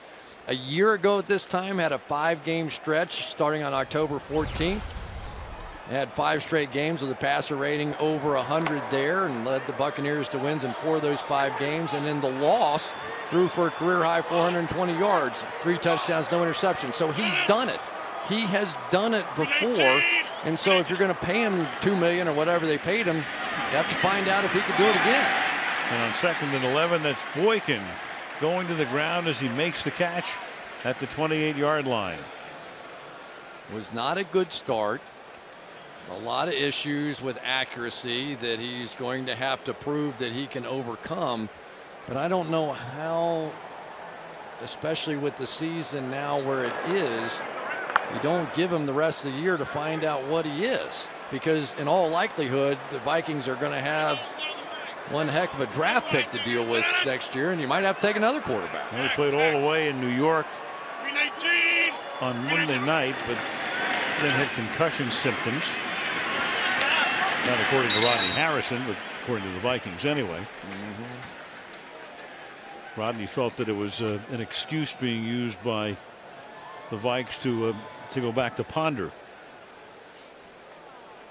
[SPEAKER 2] A year ago at this time, had a 5-game stretch starting on October 14th. Had 5 straight games with a passer rating over 100 there, and led the Buccaneers to wins in 4 of those 5 games. And in the loss, threw for a career-high 420 yards, 3 touchdowns, no interceptions. So he's done it. He has done it before. And so if you're going to pay him $2 million or whatever they paid him, you have to find out if he could do it again.
[SPEAKER 1] And on 2nd and 11, that's Boykin going to the ground as he makes the catch at the 28-yard line.
[SPEAKER 2] Was not a good start. A lot of issues with accuracy that he's going to have to prove that he can overcome. But I don't know how, especially with the season now where it is, you don't give him the rest of the year to find out what he is. Because in all likelihood, the Vikings are going to have one heck of a draft pick to deal with next year, and you might have to take another quarterback.
[SPEAKER 1] Well, he played all the way in New York on Monday night, but then had concussion symptoms. Not according to Rodney Harrison, but according to the Vikings anyway. Rodney felt that it was an excuse being used by the Vikes to go back to ponder.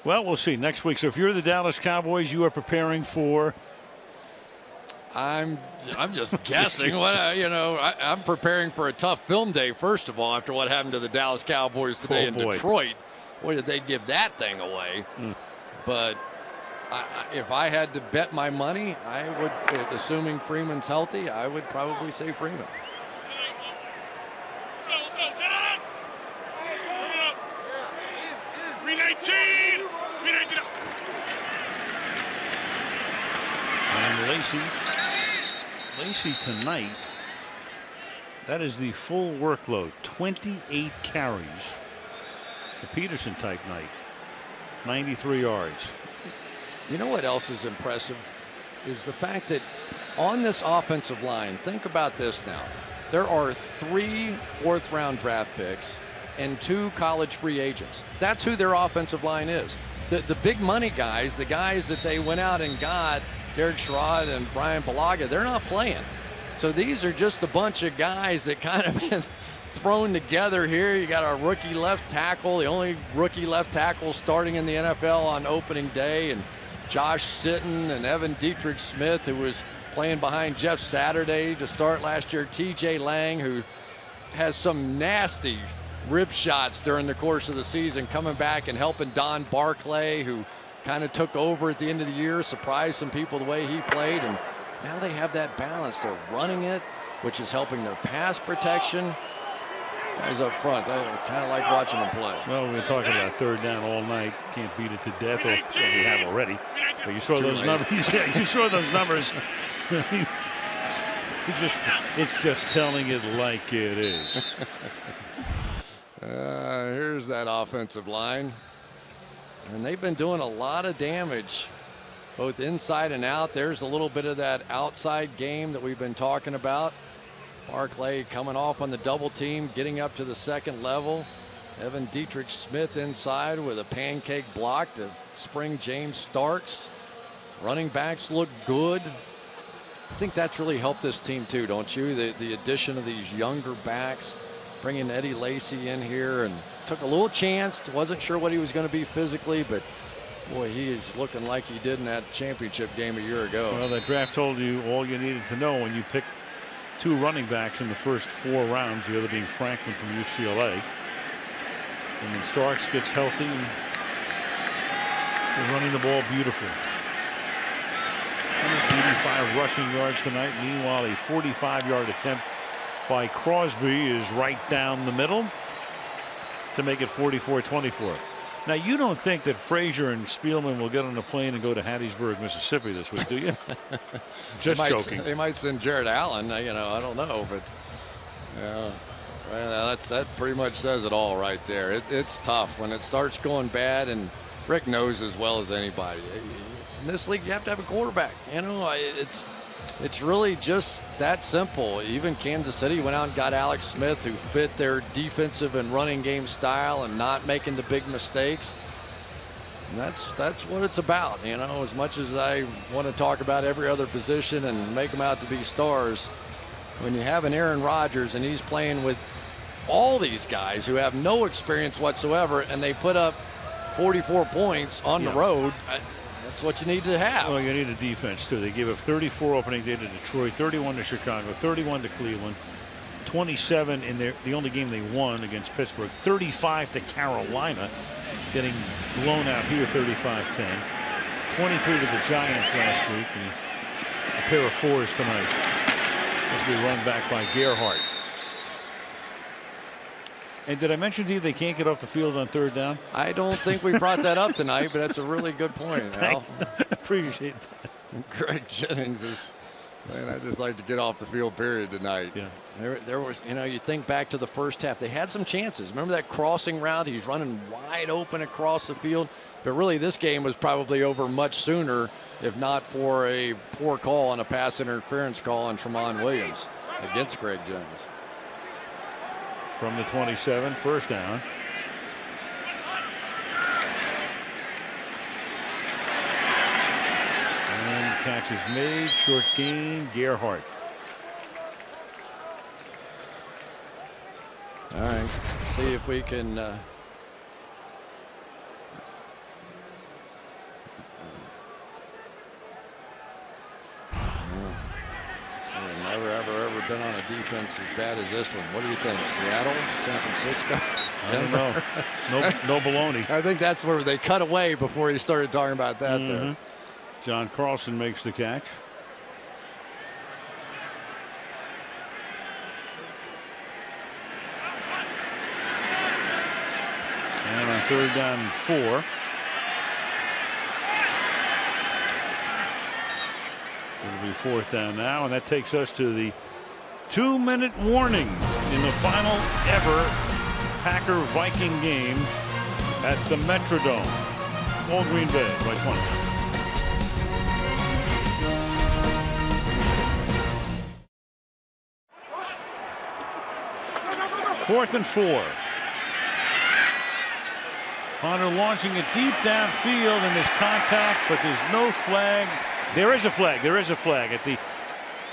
[SPEAKER 1] Well, we'll see next week. So if you're the Dallas Cowboys, you are preparing for.
[SPEAKER 2] I'm just guessing. I'm preparing for a tough film day. First of all, after what happened to the Dallas Cowboys today in Detroit, boy, did they give that thing away. But if I had to bet my money, I would, assuming Freeman's healthy, I would probably say Freeman.
[SPEAKER 1] And Lacy tonight, that is the full workload, 28 carries. It's a Peterson type night, 93 yards.
[SPEAKER 2] You know what else is impressive is the fact that on this offensive line, think about this now. There are 3 fourth-round draft picks and 2 college free agents. That's who their offensive line is. The big money guys, the guys that they went out and got, Derek Sherrod and Brian Bulaga, they're not playing. So these are just a bunch of guys that kind of been thrown together here. You got a rookie left tackle, the only rookie left tackle starting in the NFL on opening day, and Josh Sitton and Evan Dietrich Smith, who was playing behind Jeff Saturday to start last year. TJ Lang, who has some nasty rib shots during the course of the season, coming back and helping Don Barclay, who kind of took over at the end of the year, surprised some people the way he played, and now they have that balance. They're running it, which is helping their pass protection. Guys up front, I kind of like watching them play.
[SPEAKER 1] Well, we've been talking about 3rd down all night. Can't beat it to death, or we have already. But you saw those numbers. Yeah, you saw those numbers. It's just telling it like it is.
[SPEAKER 2] Here's that offensive line. And they've been doing a lot of damage, both inside and out. There's a little bit of that outside game that we've been talking about. Barclay coming off on the double team, getting up to the 2nd level. Evan Dietrich Smith inside with a pancake block to spring James Starks. Running backs look good. I think that's really helped this team too, don't you? The addition of these younger backs, bringing Eddie Lacy in here, and took a little chance. Wasn't sure what he was going to be physically, but boy, he is looking like he did in that championship game a year ago.
[SPEAKER 1] Well, that draft told you all you needed to know when you picked 2 running backs in the first 4 rounds, the other being Franklin from UCLA. And then Starks gets healthy and they're running the ball beautifully. 185 rushing yards tonight. Meanwhile, a 45-yard attempt by Crosby is right down the middle to make it 44-24. Now, you don't think that Frazier and Spielman will get on a plane and go to Hattiesburg, Mississippi this week, do you? Just joking.
[SPEAKER 2] They might send Jared Allen. I don't know, but that pretty much says it all right there. It's tough when it starts going bad, and Rick knows as well as anybody. In this league, you have to have a quarterback. It's really just that simple. Even Kansas City went out and got Alex Smith, who fit their defensive and running game style and not making the big mistakes. And that's what it's about. As much as I want to talk about every other position and make them out to be stars, when you have an Aaron Rodgers and he's playing with all these guys who have no experience whatsoever, and they put up 44 points on the road, that's what you need to have.
[SPEAKER 1] Well, you need a defense, too. They gave up 34 opening day to Detroit, 31 to Chicago, 31 to Cleveland, 27 in the only game they won against Pittsburgh, 35 to Carolina, getting blown out here 35-10, 23 to the Giants last week, and a pair of 4s tonight as we run back by Gerhardt. And did I mention to you they can't get off the field on 3rd down?
[SPEAKER 2] I don't think we brought that up tonight, but that's a really good point, Al.
[SPEAKER 1] Appreciate that.
[SPEAKER 2] Greg Jennings is, man, I just like to get off the field, period, tonight.
[SPEAKER 1] Yeah.
[SPEAKER 2] There was, you think back to the first half, they had some chances. Remember that crossing route? He's running wide open across the field. But really, this game was probably over much sooner, if not for a poor call on a pass interference call on Tramon Williams against Greg Jennings.
[SPEAKER 1] From the 27, 1st down. And catch is made, short gain, Gerhardt.
[SPEAKER 2] All right, see if we can never ever been on a defense as bad as this one. What do you think? Seattle, San Francisco, Denver?
[SPEAKER 1] I don't know. No baloney.
[SPEAKER 2] I think that's where they cut away before he started talking about that. There.
[SPEAKER 1] John Carlson makes the catch. And on 3rd down and 4. It'll be 4th down now, and that takes us to the 2-minute warning in the final ever Packer-Viking game at the Metrodome. All Green Bay by 20. 4th and 4. Ponder launching it deep downfield, and there's contact, but there's no flag. There is a flag. There is a flag at the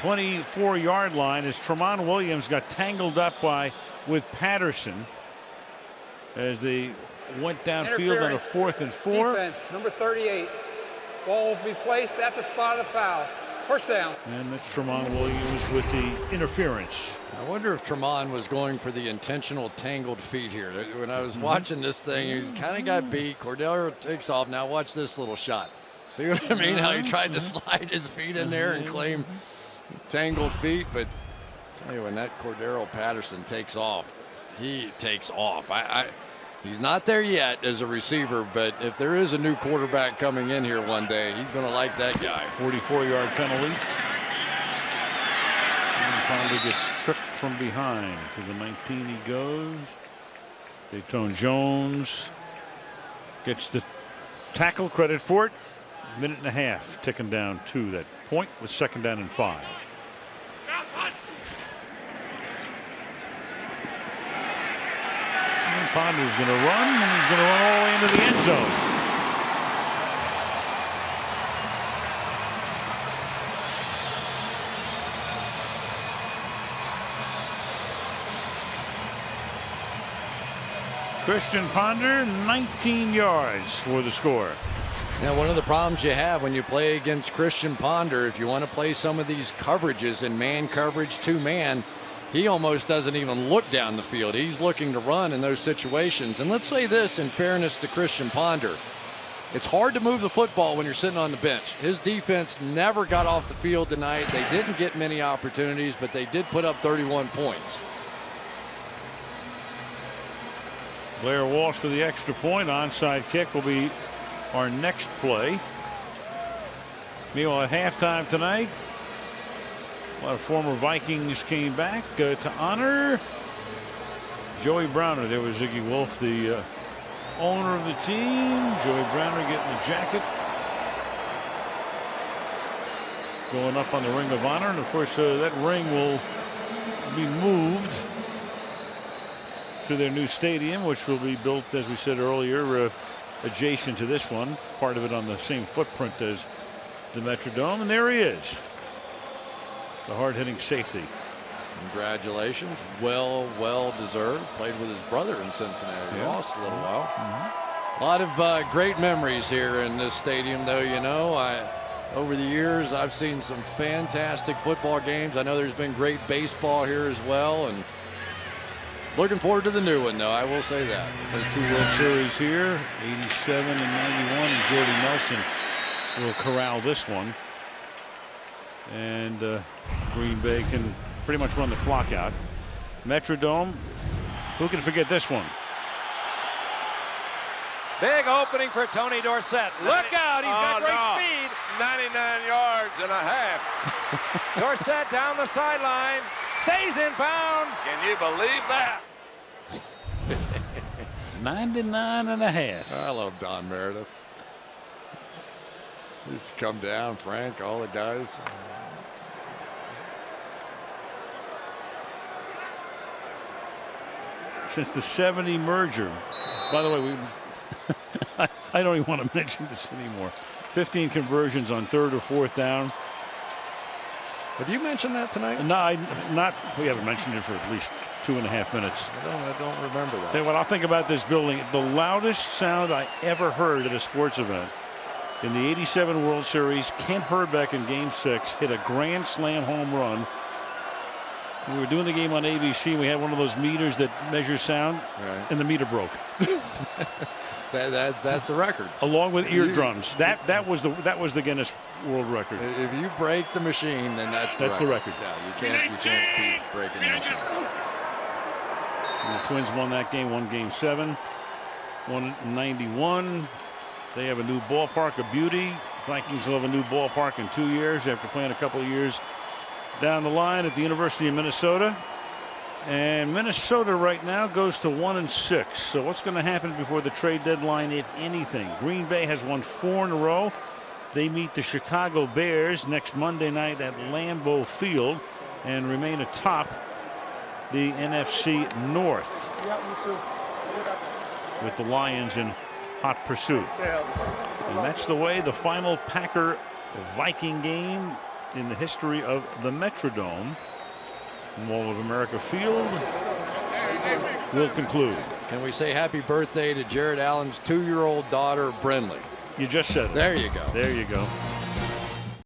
[SPEAKER 1] 24-yard line as Tramon Williams got tangled up with Patterson as they went downfield on a 4th and 4.
[SPEAKER 8] Defense, number 38. Ball will be placed at the spot of the foul. 1st down.
[SPEAKER 1] And that's Tramon Williams with the interference.
[SPEAKER 2] I wonder if Tramon was going for the intentional tangled feet here. When I was watching this thing, he kind of got beat. Cordero takes off. Now watch this little shot. See what I mean? How he tried to slide his feet in there and claim tangled feet. But I tell you, when that Cordero Patterson takes off, he takes off. He's not there yet as a receiver, but if there is a new quarterback coming in here one day, he's going to like that guy.
[SPEAKER 1] 44-yard penalty. And Ponder gets tripped from behind. To the 19 he goes. Dayton Jones gets the tackle, credit for it. Minute and a half ticking down to that point with 2nd down and 5. And Ponder's going to run, and he's going to run all the way into the end zone. Christian Ponder, 19 yards for the score.
[SPEAKER 2] Now, one of the problems you have when you play against Christian Ponder, if you want to play some of these coverages in man coverage, 2-man, he almost doesn't even look down the field. He's looking to run in those situations. And let's say this in fairness to Christian Ponder. It's hard to move the football when you're sitting on the bench. His defense never got off the field tonight. They didn't get many opportunities, but they did put up 31 points.
[SPEAKER 1] Blair Walsh for the extra point. Onside kick will be our next play. Meanwhile, at halftime tonight, a lot of former Vikings came back to honor Joey Browner. There was Ziggy Wolf, the owner of the team. Joey Browner getting the jacket, going up on the Ring of Honor. And of course, that ring will be moved to their new stadium, which will be built, as we said earlier, adjacent to this one, part of it on the same footprint as the Metrodome. And there he is, the hard-hitting safety.
[SPEAKER 2] Congratulations. Well deserved. Played with his brother in Cincinnati.
[SPEAKER 1] Yeah.
[SPEAKER 2] Lost a little while. A lot of great memories here in this stadium, though. You know, over the years, I've seen some fantastic football games. I know there's been great baseball here as well, and looking forward to the new one, though. I will say that.
[SPEAKER 1] The 2 World Series here, 87 and 91, and Jordy Nelson will corral this one. And Green Bay can pretty much run the clock out. Metrodome, who can forget this one?
[SPEAKER 13] Big opening for Tony Dorsett. Look out, he's got great speed.
[SPEAKER 12] 99 yards and a half.
[SPEAKER 13] Dorsett down the sideline, stays in bounds.
[SPEAKER 12] Can you believe that?
[SPEAKER 1] 99 and a half.
[SPEAKER 2] I love Don Meredith. Just come down, Frank, all the guys.
[SPEAKER 1] Since the 70 merger, by the way, I don't even want to mention this anymore. 15 conversions on 3rd or 4th down.
[SPEAKER 2] Have you mentioned that tonight?
[SPEAKER 1] No, we haven't mentioned it for at least 2.5 minutes.
[SPEAKER 2] I don't remember that.
[SPEAKER 1] Tell you what, I'll think about this building. The loudest sound I ever heard at a sports event in the 87 World Series, Kent Herbeck in Game 6 hit a grand slam home run. We were doing the game on ABC. We had one of those meters that measures sound,
[SPEAKER 2] right,
[SPEAKER 1] and the meter broke.
[SPEAKER 2] That's the record.
[SPEAKER 1] Along with eardrums. That was the Guinness World Record.
[SPEAKER 2] If you break the machine, then that's the record. Yeah, you can't beat breaking the machine.
[SPEAKER 1] And the Twins won that game, won Game 7, won in 91. They have a new ballpark, a beauty. Vikings will have a new ballpark in 2 years after playing a couple of years down the line at the University of Minnesota. And Minnesota right now goes to 1-6. So what's going to happen before the trade deadline, if anything? Green Bay has won 4 in a row. They meet the Chicago Bears next Monday night at Lambeau Field and remain atop the NFC North, with the Lions in hot pursuit. And that's the way the final Packer-Viking game in the history of the Metrodome, Mall of America Field, will conclude.
[SPEAKER 2] Can we say happy birthday to Jared Allen's 2-year-old daughter, Brenly?
[SPEAKER 1] You just said it.
[SPEAKER 2] There you go.
[SPEAKER 1] There you go.